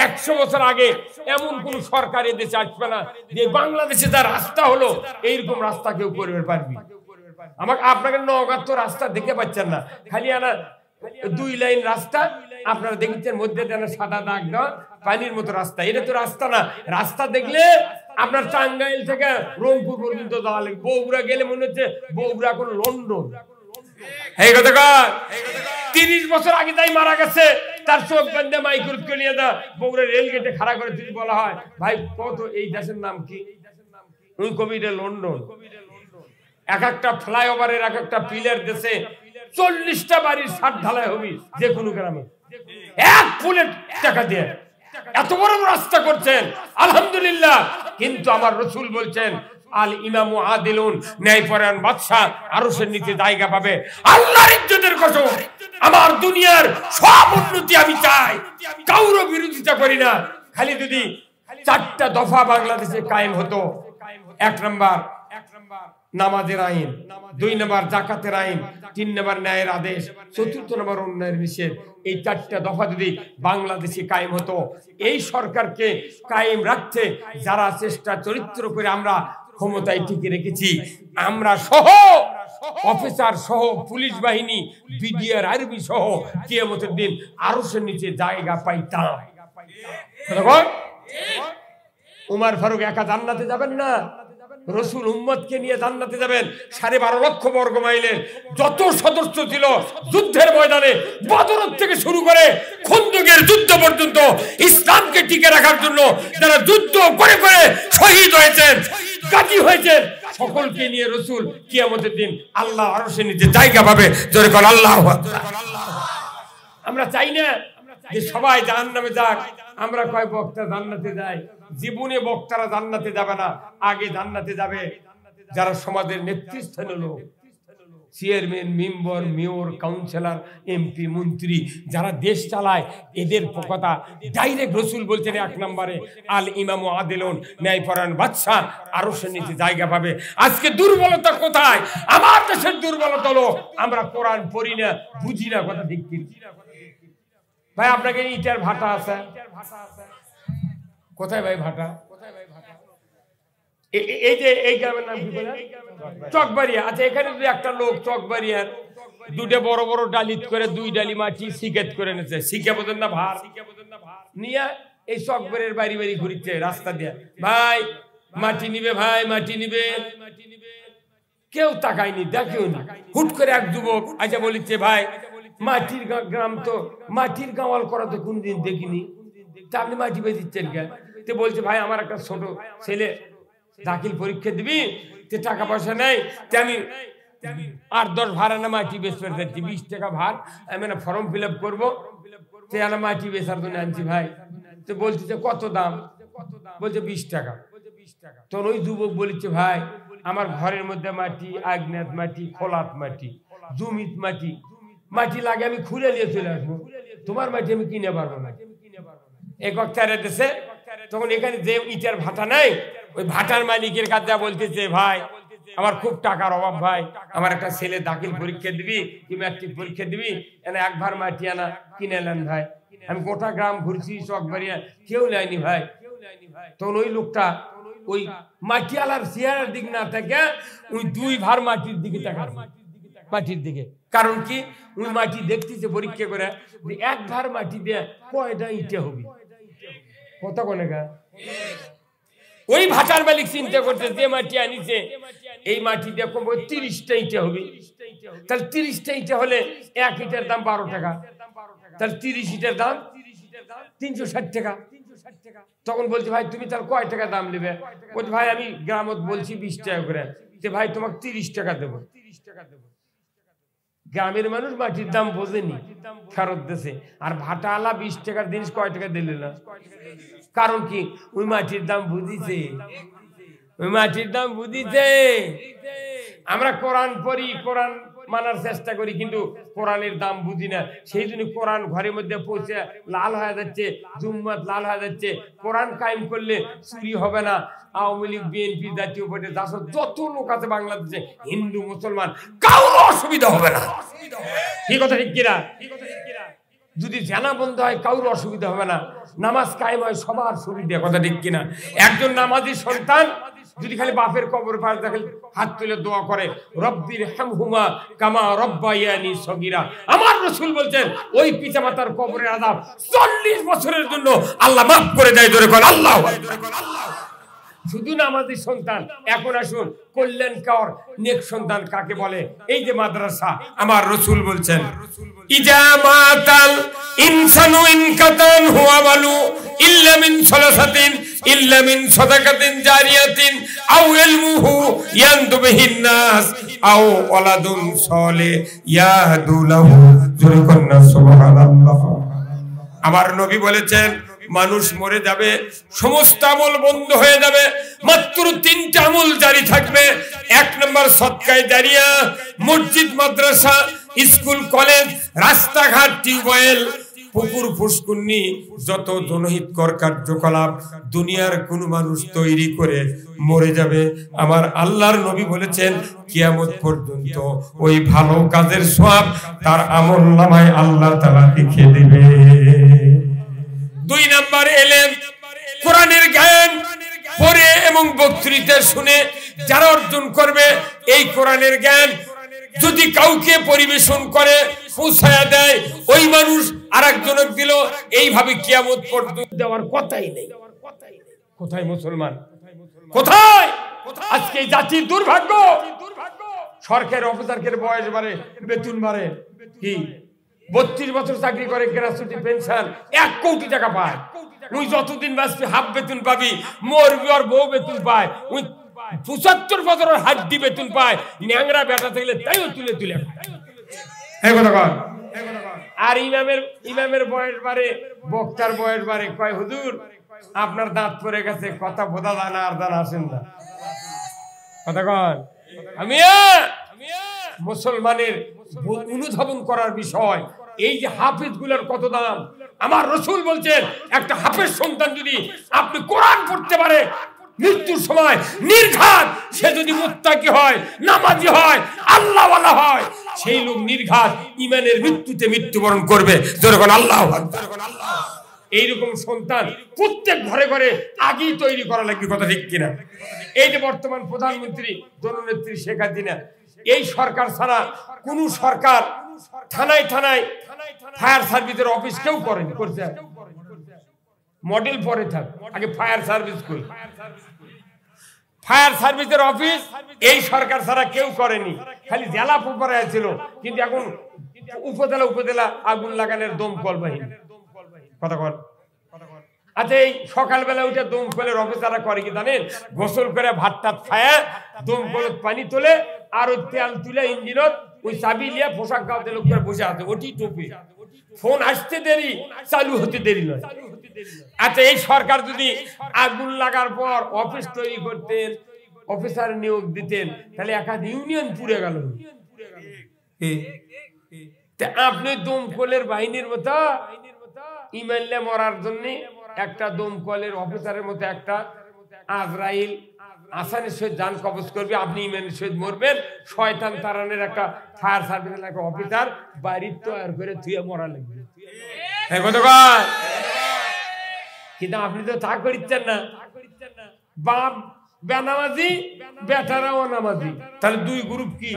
100 বছর আগে এমন কোন সরকার এদেশে আসবে না যে বাংলাদেশে যা রাস্তা হলো এইরকম রাস্তা কেউ করবে পারবি। আপনাকে নওগাঁ তো রাস্তা দেখে পাচ্ছেন না, খালি আনা 2 লাইন রাস্তা আপনারা দেখছেন, মধ্যে সাদা দাগ দেওয়া পানির মতো রাস্তা। এটা তো রাস্তা না। রাস্তা দেখলে আপনার টাঙ্গাইল থেকে রংপুর পর্যন্ত যাওয়া লাগে। বগুড়া গেলে মনে হচ্ছে বগুড়া কোন লন্ডন। এই কথা 30 বছর আগে তাই মারা গেছে, তার চোখ বান্ধে মাইক্রোফোন করে নিয়ে দা বগুড়া রেল গেটে খাড়া করে যদি বলা হয় ভাই কত এই দেশের নাম কি, ওই কবিটা লন্ডন। এক একটা ফ্লাইওভারের এক একটা পিলার দেশে 40টা বাড়ির ছাদ ঢালাই হবি যে কোনো গ্রামে, 1 ফুলের টাকা দিয়ে এত বড় রাস্তা করছেন আলহামদুলিল্লাহ। কিন্তু আমার রাসূল বলছেন আল ইমামু আদিলুন, ন্যায়পরায়ণ বাদশা আরশের নিচে জায়গা পাবে। আল্লাহর ইজ্জতের কসম, আমার দুনিয়ার সব উন্নতি আমি চাই, কারো বিরোধিতা করি না। খালি যদি 4টা দফা বাংলাদেশে কায়েম হতো, 1 নাম্বার নামাজের আইন, 2 নাম্বার যাকাতের আইন, 3 নাম্বার ন্যায়ের আদেশ, 4র্থ নাম্বার অন্যায়ের নিষেধ, এই 4টা দফা যদি বাংলাদেশে কায়েম হতো, এই সরকারকে কায়েম রাখতে যারা চেষ্টা চরিত্র করে আমরা ক্ষমতায় টিকে রেখেছি, আমরা সহ অফিসার সহ পুলিশ বাহিনী বিডিআর আর্মি সহ কিয়ামতের দিন আরশের নিচে জায়গা পাইতাম। উমর ফারুক একা জান্নাতে যাবেন না, রাসূল উম্মতকে নিয়ে জান্নাতে যাবেন। 12.5 লক্ষ বর্গ মাইলের যত সদস্য ছিল যুদ্ধের ময়দানে বদর থেকে শুরু করে খন্দকের যুদ্ধ পর্যন্ত ইসলামকে টিকে রাখার জন্য যারা যুদ্ধ করে করে শহীদ হয়েছেন, গাজী হয়েছেন, সকলকে নিয়ে রাসূল কিয়ামতের দিন আল্লাহ আরশের নিচে জায়গা পাবে। জোরে বল আল্লাহু আকবার। আমরা চাই না যে সবাই জাহান্নামে যাক। আমরা কয় বক্তা জান্নাতে যায়, জীবনে বক্তারা জান্নাতে যাবে না, আগে জান্নাতে যাবে যারা সমাজের নেতৃস্থানীয় লোক, chairman, member, mayor, councillor, MP, মন্ত্রী, যারা দেশ চালায়, এদের কথা ডাইরেক্ট রাসূল বলছেন 1 নম্বরে আল ইমামু আদিলুন, ন্যায়পরায়ণ বাদশা আরশের নিচে জায়গা পাবে। আজকে দুর্বলতা কোথায়? আমার দেশের দুর্বলতা হলো আমরা কোরআন পড়ি না, বুঝি না। কথা ঠিক কি ভাই? আপনাকে ইটার ভাটা আছে কোথায় ভাই? ভাটা এই যে এই গ্রামের নাম কি বলে? চকবাড়িয়া। আচ্ছা, এখানে যদি একটা লোক চকবাড়িয়ার 2টা বড় বড় ডালিত করে 2 ডালি মাটি সিকেত করে নিচ্ছে, শিখে বোঝেন না ভার নিয়ে এই চকবাড়ির বাড়ি বাড়ি ঘুরিচ্ছে রাস্তা দিয়ে, ভাই মাটি নিবে, ভাই মাটি নিবে। কেউ তাকায়নি, দেখেও না। হুট করে এক যুবক আচ্ছা বলিচ্ছে, ভাই মাটির গ্রাম তো, মাটির গাওয়াল করা তো কোনদিন দেখিনি, তা আপনি মাটি বেঁধিচ্ছেন কেন? তো বলছে, ভাই আমার একটা ছোট ছেলে দাখিল পরীক্ষা দিবি, তে টাকা পয়সা নেই, তে আমি 8-10 ভাড়া না মাটি বেচতে যাচ্ছি, 20 টাকা ভার, আমি না ফর্ম ফিল আপ করবো, তে আনা মাটি বেচার জন্য আনছি ভাই। তো বলছে যে কত দাম? বলছে 20 টাকা। তখন ওই যুবক বলেছে, ভাই আমার ঘরের মধ্যে মাটি, আগ্নেয়াত মাটি, খোলাত মাটি, জমিত মাটি, মাটি লাগে আমি খুলে নিয়ে চলে আসবো, তোমার মাটি আমি কিনে পারবো না। এক অক্টারে দেশে তখন এখানে যে ইটার ভাটা নাই, ওই ভাটার মালিকের কাছে বলতেছে, ভাই আমার খুব টাকার অভাব, ভাই আমার একটা ছেলে দাখিল পরীক্ষা দিবি, কি ম্যাট্রিক পরীক্ষা দিবি, এনে 1 ভার মাটি আনা কিনে নেন ভাই। আমি গোটা গ্রাম ঘুরছি, চকবাড়িয়া, কেউ নেয়নি ভাই। তখন ওই লোকটা ওই মাটিওয়ালার চেহারার দিক না থেকে ওই 2 ভার মাটির দিকে তাকাচ্ছে, মাটির দিকে। কারণ কি? ওই মাটি দেখতেছে পরীক্ষা করে 1 ভার মাটি দিয়ে কয়টা ইটা হবে, কত কোনে গা। ওই ভাটার মালিক চিন্তা করতে, যে মাটি আনিছে এই মাটি দিয়ে কম 30টা ইটা হবে, তাহলে 30টা ইটা হলে 1 ইটার দাম 12 টাকা, তাহলে 30 ইটার দাম 360 টাকা। তখন বলছে, ভাই তুমি তাহলে কয় টাকা দাম নেবে? বলছে, ভাই আমি গ্রামত বলছি 20 টাকা করে, যে ভাই তোমাকে 30 টাকা দেবো। গ্রামের মানুষ মাটির দাম বোঝেনি, ফেরত দেশে। আর ভাটাওয়ালা 20 টাকার জিনিস কয় টাকা দিলে না? কারণ কি? ওই মাটির দাম বুঝিছে, ওই মাটির দাম বুঝিছে। আমরা কোরআন পড়ি, কোরআন মানার চেষ্টা করি, কিন্তু কোরআনের দাম বুঝি না। সেই জন্য কোরআন ঘরের মধ্যে পৌঁছে লাল হয়ে যাচ্ছে, জুম্মাত লাল হয়ে যাচ্ছে। কোরআন কায়েম করলে চুরি হবে না। আওয়ামী লীগ, বিএনপি, জাতীয় পার্টি, যত লোক আছে বাংলাদেশে, হিন্দু মুসলমান, কারো অসুবিধা হবে না। কি কথা ঠিক কিনা? যদি জানা বন্ধ হয় কারোর অসুবিধা হবে না, নামাজ কায়েম হয় সবার সুবিধা, কথা ঠিক কিনা? একজন নামাজি সন্তান যদি খালি বাপের কবর পাশ দেখে হাত তুলে দোয়া করে, রব্বির হামহুমা কামা রব্বায়ানি সগীরা, আমার রাসূল বলছেন ওই পিতামাতার কবরের আযাব 40 বছরের জন্য আল্লাহ মাফ করে দেয়। জোরে বল আল্লাহু আকবার। শুধু নামাজি সন্তান। এখন আসুন কল্যাণকর নেক সন্তান কাকে বলে? এই যে মাদ্রাসা, আমার রাসূল বলছেন ইজা মাতাল ইনসানু ইনকাতান হুয়া বালু ইল্লা মিন সালাসাতিন ইল্লা মিন সাদাকাতিন জারিয়াতিন আও ইলমুহু ইয়ানদু বিহিন নাস আও ওয়ালাদুন সালিহ ইয়াদু লাহু। জোরে কন্না সুবহানাল্লাহ। আমার নবী বলেছেন মানুষ মরে যাবে, সমস্ত আমল বন্ধ হয়ে যাবে, মাত্র 3টা আমল জারি থাকবে। 1 নম্বর সদকায়ে জারিয়া, মসজিদ মাদ্রাসা স্কুল কলেজ রাস্তাঘাট টিউবওয়েল পুকুর পুষ্কুন্নি যত জনহিতকর কার্যকলাপ দুনিয়ার কোন মানুষ তৈরি করে মরে যাবে, আমার আল্লাহর নবী বলেছেন কিয়ামত পর্যন্ত ওই ভালো কাজের সওয়াব তার আমলনামায় আল্লাহ তাআলা লিখে দিবে। 2 নাম্বার এলেম, কোরআনের জ্ঞান পড়ে এবং বক্তৃতা শুনে যারা অর্জন করবে এই কোরআনের জ্ঞান যদি কাউকে পরিবেশন করে পৌঁছায়া দেয়, ওই মানুষ আরেকজনক দিল, এইভাবে কিয়ামত পর্যন্ত দেওয়ার কথাই নেই। কোথায় মুসলমান, কোথায়? আজকে এই জাতির দুর্ভাগ্য। সরকারি অফিসারদের বয়স বাড়ে, বেতন বাড়ে, কি 32 বছর চাকরি করে গ্র্যাচুইটি পেনশন 1 কোটি টাকা পায়। ওই যতদিন বাঁচবি হাফ বেতন পাবি, মরবি আর বউ বেতন পায়, ওই 75 বছরের হাড্ডি বেতন পায়, ন্যাংরা বেটা থাকলে তাইও তুলে তুলে আর ইমামের বয়স বাড়ে, বক্তার বয়স বাড়ে, কয় হুজুর আপনার দাঁত পড়ে গেছে, কথা বোঝা যায় না, আর দান আসেন না, কথা কন। আমি মুসলমানের অনুধাবন করার বিষয়, এই যে হাফিজ গুলোর কত দাম। আমার রাসূল বলছেন একটা হাফেজ সন্তান যদি আপনি কোরআন পড়তে পারে, মৃত্যুর সময় নির্ঘাত সে যদি মুত্তাকি হয়, নামাজি হয়, আল্লাহওয়ালা হয়, সেই লোক নির্ঘাত ঈমানের মৃত্যুতে মৃত্যুবরণ করবে। জোরে বল আল্লাহু আকবার। এইরকম সন্তান প্রত্যেক ঘরে ঘরে আগেই তৈরি করা লাগবে, কথা ঠিক কিনা? এই যে বর্তমান প্রধানমন্ত্রী জননেত্রী শেখ হাসিনা, এই সরকার ছাড়া কোন সরকার থানায় থানায় ফায়ার সার্ভিসের অফিস কেউ করেনি, করছে মডেল পরে থাক, আগে ফায়ার সার্ভিস করি। ফায়ার সার্ভিসের অফিস এই সরকার ছাড়া কেউ করেনি, খালি জেলা প্রপারে ছিল, কিন্তু এখন উপজেলা আগুন লাগানোর দমকল বাহিনী, কথা কর। আচ্ছা এই সকালবেলা উঠে দমকলের অফিসাররা করে কি জানেন? গোসল করে ভাত টাত খায় দমকলত পানি তোলে আর ওই তেল তুলে ইঞ্জিনত ওই চাবি নিয়ে পোশাক গাওতে লোক করে বসে আছে, ওটি টুপি, ফোন আসতে দেরি, চালু হতে দেরি নয়। আচ্ছা এই সরকার যদি আগুন লাগার পর অফিস তৈরি করতেন, অফিসার নিয়োগ দিতেন, তাহলে একাধ ইউনিয়ন পুড়ে গেল। আপনি দমকলের বাহিনীর মতো ইমানলে মরার জন্য একটা দমকলের অফিসারের মতো একটা আজরাইল আসানের সহিত জান কবজ করবে, আপনি ইমানের সহিত মরবেন। শয়তান তারানের একটা ফায়ার সার্ভিসের একটা অফিসার বাড়ির তৈরি করে ধুয়ে মরা লাগবে, কিন্তু আপনি তো তা করিচ্ছেন না। বাপ বেনামাজি, বেটারা অনামাজি, তাহলে 2 গ্রুপ কি?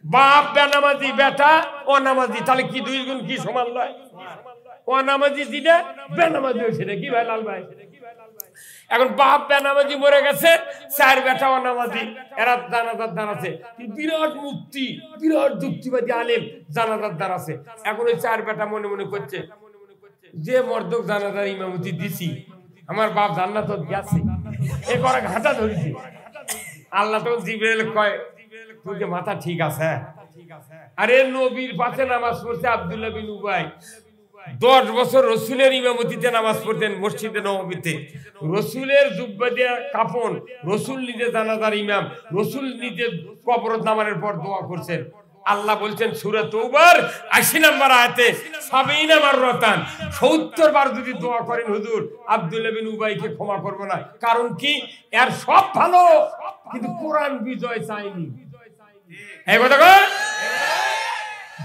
বাপ বেনামাজি, বেটা অনামাজি, তাহলে কি 2 গুণ কি সমান নয়? অনামাজি যেটা বেনামাজি সেটা কি ভাই লাল ভাই? এখন বাপ বেনামাজি মরে গেছে, 4 বেটা অনামাজি, এরা জানাজার দ্বার আছে, বিরাট মুক্তি, বিরাট যুক্তিবাদী আলেম জানাজার দ্বার আছে। এখন ওই 4 বেটা মনে মনে করছে যে মর্দক জানাজার ইমামতি দিছি, আমার বাপ জান্নাত গেছে, এ করে ঘাটা ধরেছি। আল্লাহ তো জিবরাইল কয় তুই যে মাথা ঠিক আছে? আরে নবীর পাশে নামাজ পড়ছে আব্দুল্লাহ বিন উবাই, 10 বছর রসুলের ইমামতিতে নামাজ পড়তেন মসজিদে নববীতে। রসুলের জুব্বা দিয়ে কাফন, রসুল নিজে জানাজার ইমাম, রসুল নিজে কবরত নামানোর পর দোয়া করছেন। আল্লাহ বলছেন সূরা তওবার 80 নম্বর আয়াতে 70 মাররাতান, 70 বার যদি দোয়া করেন হুজুর আব্দুল্লাহ বিন উবাইকে ক্ষমা করব না। কারণ কি? এর সব ভালো, কিন্তু কোরআন বিজয় চাইনি। এই কথা কর,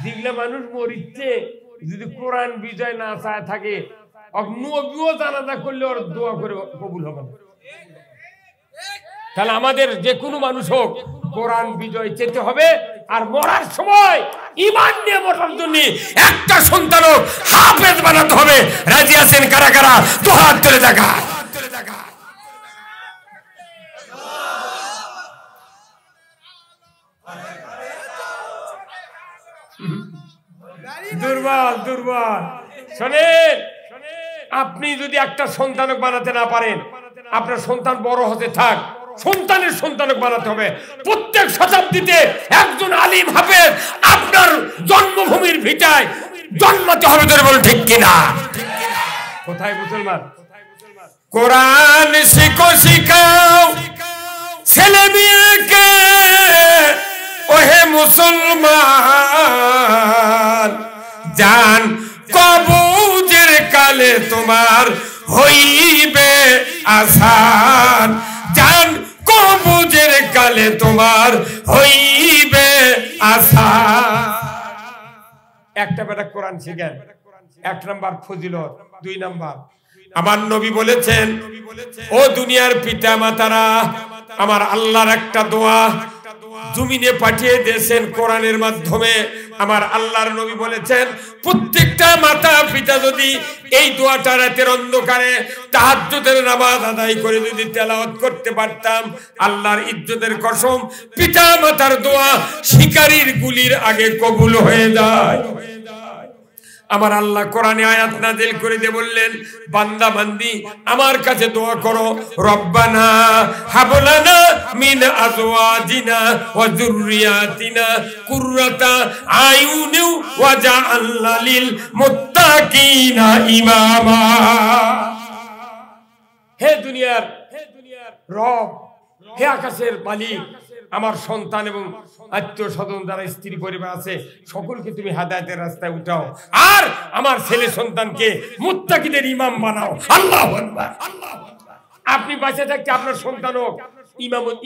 যেগুলা মানুষ মরিচ্ছে যদি কোরআন বিজয় না চায় থাকে, নবীও জানাজা করলে ওর দোয়া করে কবুল হবে না। তাহলে আমাদের যে কোনো মানুষ হোক কোরআন বিজয় চেতে হবে। আর মরার সময় ঈমান নিয়ে মরার জন্য একটা সন্তানও হাফেজ বানাতে হবে। রাজি আছেন কারা কারা? দু হাত তুলে দেখা। দুর্বল দুর্বল। শোনেন, আপনি যদি একটা সন্তানক বানাতে না পারেন, আপনার সন্তান বড় হতে থাক, সন্তানের সন্তানক বানাতে হবে। প্রত্যেক শতাব্দীতে একজন আলিম হাফেজ আপনার জন্মভূমির ভিটায় জন্মাতে হবে। ধরে বলুন ঠিক কিনা? কোথায় মুসলমান? কোরআন শিখো, শিখাও ছেলে মেয়েকে, ওহে মুসলমান। জান কবুজের কালে তোমার হইবে আসান, জান কবুজের কালে তোমার হইবে আসান। একটা বেটা কোরআন শিখেন, 1 নাম্বার ফজিলত। 2 নাম্বার, আমার নবী বলেছেন, ও দুনিয়ার পিতা মাতারা, আমার আল্লাহর একটা দোয়া জমিনে পাঠিয়ে দিয়েছেন কোরআনের মাধ্যমে। আমার আল্লাহর নবী বলেছেন, প্রত্যেকটা মাতা পিতা যদি এই দোয়াটা রাতের অন্ধকারে তাহাজ্জুদের নামাজ আদায় করে যদি তেলাওয়াত করতে পারতাম, আল্লাহর ইজ্জতের কসম, পিতা মাতার দোয়া শিকারীর গুলির আগে কবুল হয়ে যায়। আমার আল্লাহ কোরআনে আয়াত নাযিল করে দিয়ে বললেন, বান্দা বান্দি আমার কাছে দোয়া করো, রব্বানা হাবলানা মিন আজওয়াজিনা ওয়া যুররিয়াতিনা কুররাতা আয়ুনি ওয়াজআলনা লিল মুত্তাকিনা ইমামা। হে দুনিয়ার রব, হে আকাশের মালিক, আমার সন্তান এবং আত্মীয় স্বজন যারা স্ত্রী পরিবার আছে সকলকে তুমি হেদায়েতের রাস্তায় উঠাও, আর আমার ছেলে সন্তানকে মুত্তাকিদের ইমাম বানাও। আল্লাহু আকবার। আপনি বেঁচে থাকতে আপনার সন্তানও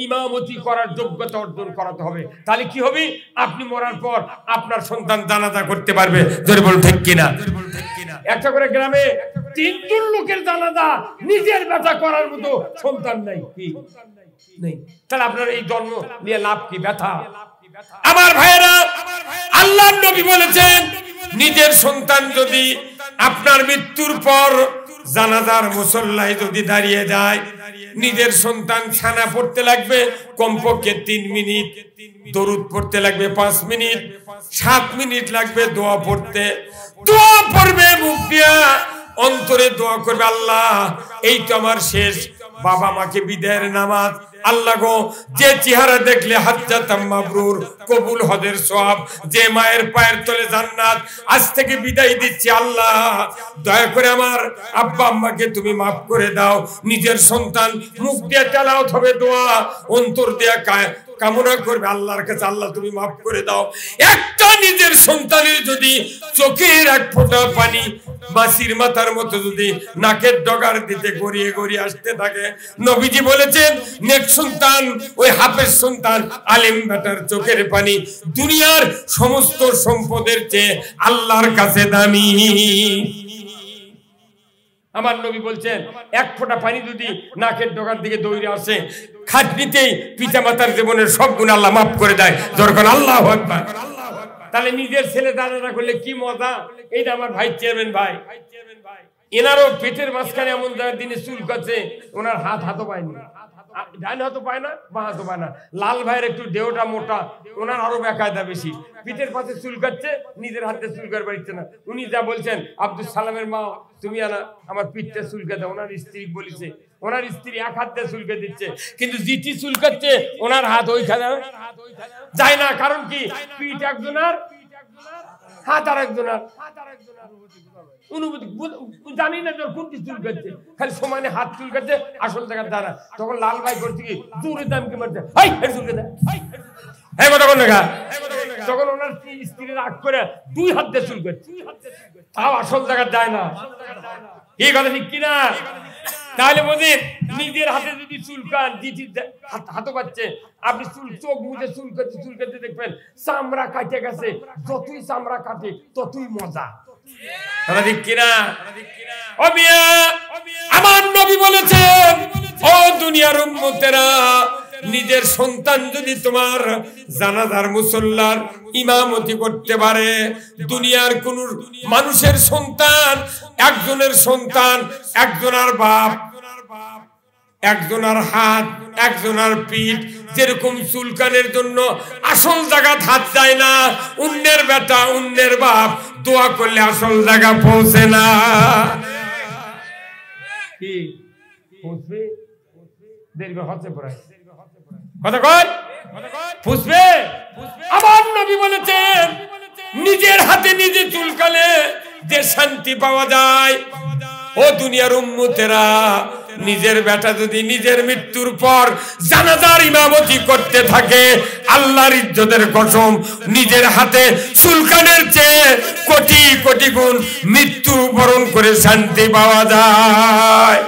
ইমামতি করার যোগ্যতা অর্জন করাতে হবে। তাহলে কি হবে? আপনি মরার পর আপনার সন্তান জানাজা করতে পারবে। জোরে বলুন ঠিক কিনা? একটা করে গ্রামে 3 লোকের জানাজা নিজের বেটা করার মতো সন্তান নাই। কি নেই? তাহলে আপনার এই জন্ম নিয়ে লাভ কি? ব্যথা। আমার ভাইয়েরা, আল্লাহর নবী বলেছেন, নিজের সন্তান যদি আপনার মৃত্যুর পর জানাজার মুসল্লায় যদি দাঁড়িয়ে যায়, নিজের সন্তান ছানা পড়তে লাগবে কমপক্ষে 3 মিনিট, দরুদ পড়তে লাগবে 5 মিনিট, 7 মিনিট লাগবে দোয়া পড়তে। দোয়া পড়বে মুখ দিয়া, অন্তরে দোয়া করবে, আল্লাহ এই তো আমার শেষ বাবা মাকে বিদায়ের নামাজ। আল্লাহ গো, যে চেহারা দেখলে হাজ্জাতাম মাবরুর, কবুল হজের সওয়াব, যে মায়ের পায়ের তলে জান্নাত, আজ থেকে বিদায় দিচ্ছি। আল্লাহ দয়া করে আমার আব্বা আম্মাকে তুমি মাফ করে দাও। নিজের সন্তান মুখ দিয়ে তেলাওয়াত হবে দোয়া, অন্তর দিয়ে কামনা করবে আল্লাহর কাছে, আল্লাহ তুমি মাফ করে দাও। একটা নিজের সন্তানের যদি চোখের এক ফোঁটা পানি মাছির মাথার মতো যদি নাকের ডগার দিতে গড়িয়ে গড়িয়ে আসতে থাকে, নবীজি বলেছেন, নেক সন্তান ওই হাফেজ সন্তান আলেম বেটার চোখের পানি দুনিয়ার সমস্ত সম্পদের চেয়ে আল্লাহর কাছে দামি। আমার নবী বলছেন, 1 ফোঁটা পানি যদি নাকের ডগার দিকে দৌড়ে আসে, খাটনিতেই পিতা মাতার জীবনের সব গুণ আল্লাহ মাফ করে দেয়। যখন আল্লাহু আকবার। তাহলে নিজের ছেলে দাঁড়ানা করলে কি মজা। এইটা আমার ভাই চেয়ারম্যান ভাই, এনারও পেটের মাঝখানে এমন দিনে চুল কাছে, ওনার হাতও পায়নি, ডান হাতও পায় না, বাঁ হাতও পায় না। লাল ভাইয়ের একটু দেহটা মোটা, ওনার আরো বেকায়দা বেশি, পিঠের পাশে চুল কাটছে, নিজের হাতে চুল কাটতে পারছে না। উনি যা বলছেন, আব্দুল সালামের মা তুমি আমার পিঠটা চুলকাতে, ওনার স্ত্রী বলেছে, ওনার স্ত্রী 1 হাত দিয়ে চুলকে দিচ্ছে, কিন্তু জিটি চুলকাচ্ছে, ওনার হাত ওইখানে যায় না। কারণ কি? পিঠ একজনের, হাত আর একজনের। অনুভূতি জানি না কোনটি চুলকাচ্ছে, খালি সমানে হাত চুলকাচ্ছে, আসল জায়গা দাঁড়া। তখন লাল ভাই করছে কি, জোরে দাম কি মারছে, চুলকে দেয়, তখন ওনার স্ত্রীর রাগ করে 2 হাত দিয়ে চুলকাচ্ছে, তাও আসল জায়গা যায় না। এই কথা ঠিক কিনা? তাহলে বোঝেন, নিজের হাতে যদি চুলকান, হাতও পাচ্ছে, আপনি চোখ মুখে চুলকাতে দেখবেন চামড়া কাটে গেছে, যতই চামড়া কাটে ততই মজা। ঠিক কিনা? ও মিয়া, আমার নবী বলেছেন, ও দুনিয়ার উম্মতেরা, নিজের সন্তান যদি তোমার জানাজার মুসল্লার ইমামতি করতে পারে, দুনিয়ার কোন মানুষের সন্তান, একজনের সন্তান, একজনের বাপ, একজনের হাত, একজনের পিঠ, যেরকম চুলকানের জন্য আসল জায়গা হাত যায় না, অন্যের বেটা অন্যের বাপ দোয়া করলে আসল জায়গা পৌঁছে না। কি পৌঁছবে? দেখবে হচ্ছে প্রায় কথা কয় পুষবে। আমার নবী বলেছেন, নিজের হাতে নিজে চুলকালে যে শান্তি পাওয়া যায়, ও দুনিয়ার উম্মতেরা, নিজের বেটা যদি নিজের মৃত্যুর পর জানাজার ইমামতি করতে থাকে, আল্লাহর ইজ্জতের কসম, নিজের হাতে চুলকানের চেয়ে কোটি কোটি গুণ মৃত্যু বরণ করে শান্তি পাওয়া যায়।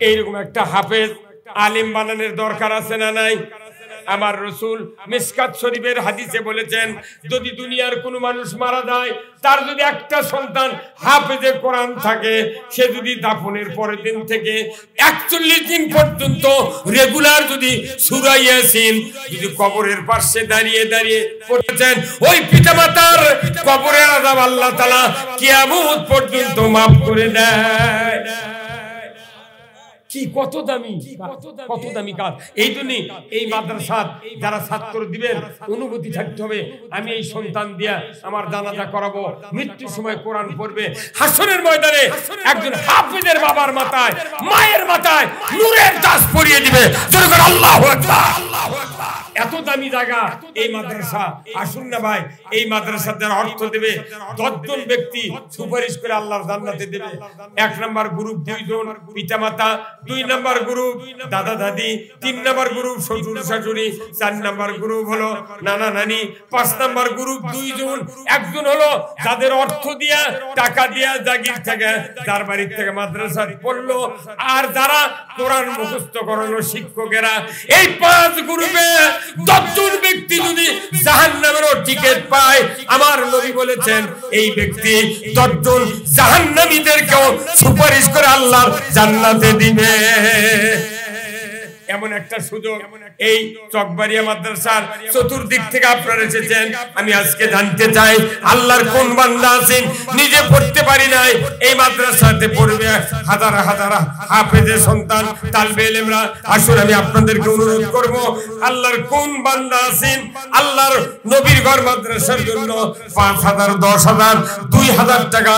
এইরকম একটা হাফেজ আলিম বানানোর দরকার আছে না নাই? আমার রাসূল মিশকাত শরীফের হাদিসে বলেছেন, যদি দুনিয়ার কোনো মানুষ মারা যায়, তার যদি একটা সন্তান হাফেজে কোরআন থাকে, সে যদি দাফনের পরের দিন থেকে 41 দিন পর্যন্ত রেগুলার যদি সূরা ইয়াসিন যদি কবরের পাশে দাঁড়িয়ে দাঁড়িয়ে পড়েছেন, ওই পিতামাতার কবরের আযাব আল্লাহ তাআলা কিয়ামত পর্যন্ত মাফ করে দেয়। কি কত দামি, কত দামি কাজ। এই জন্যই এই মাদ্রাসা যারা ছাত্র দিবেন, অনুভূতি থাকতে হবে, আমি এই সন্তান দিয়া আমার জানাজা করাবো, মৃত্যুর সময় কোরআন পড়বে, হাসরের ময়দানে একজন হাফেজের বাবার মাথায়, মায়ের মাথায় নূরের তাজ পরিয়ে দিবে। আল্লাহু আকবার। এত দামি জায়গা এই মাদ্রাসা। আসুন না ভাই, এই মাদ্রাসা যারা অর্থ দেবে, 10 জন ব্যক্তি সুপারিশ করে আল্লাহর জান্নাতে দেবে। 1 নাম্বার গ্রুপ 2 জন পিতামাতা, 2 নাম্বার গ্রুপ দাদা দাদি, 3 নাম্বার গ্রুপ শ্বশুর শাশুড়ি, 4 নাম্বার গ্রুপ হলো নানা নানি, 5 নাম্বার গ্রুপ 2 জন। একজন হলো যাদের অর্থ দিয়া, টাকা দিয়া, জাগির থেকে, যার বাড়ির থেকে মাদ্রাসা পড়লো, আর যারা কোরআন মুখস্থ করানো শিক্ষকেরা। এই 5 গ্রুপে 10 জন ব্যক্তি যদি জাহান্নামের টিকিট পায়, আমার নবী বলেছেন, এই ব্যক্তি 10 জন জাহান্নামীদেরকেও সুপারিশ করে আল্লাহর জান্নাতে দিবে। এমন একটা সুযোগ এই চকবাড়িয়া মাদ্রাসার চতুর্দিক থেকে আপনারা এসেছেন। আমি আজকে জানতে চাই, আল্লাহর কোন বান্দা আছেন নিজে পড়তে পারি নাই, এই মাদ্রাসাতে পড়বে হাজার হাজার হাফেজের সন্তান, তালবে ইলমরা। আসুন আমি আপনাদেরকে অনুরোধ করব, আল্লাহর কোন বান্দা আছেন আল্লাহর নবীর ঘর মাদ্রাসার জন্য 5,000, 10,000, 2,000 টাকা,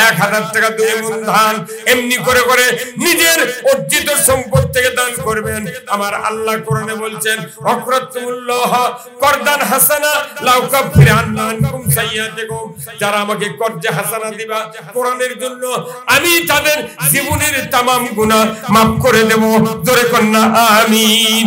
1,000 টাকা, 2 মণ ধান, এমনি করে করে নিজের অর্জিত সম্পদ থেকে দান করবেন। আমার আল্লাহ কোরআনে বলছেন, ওয়াকরাতুল্লাহ করদান হাসানা লাউ কাফির আনকুম সাইয়্যাতিকুম। যারা আমাকে কর্জে হাসানা দিবা কোরআনের জন্য, আমি তাদের জীবনের तमाम গুনাহ maaf করে দেব। জোরে কন্যা আমিন।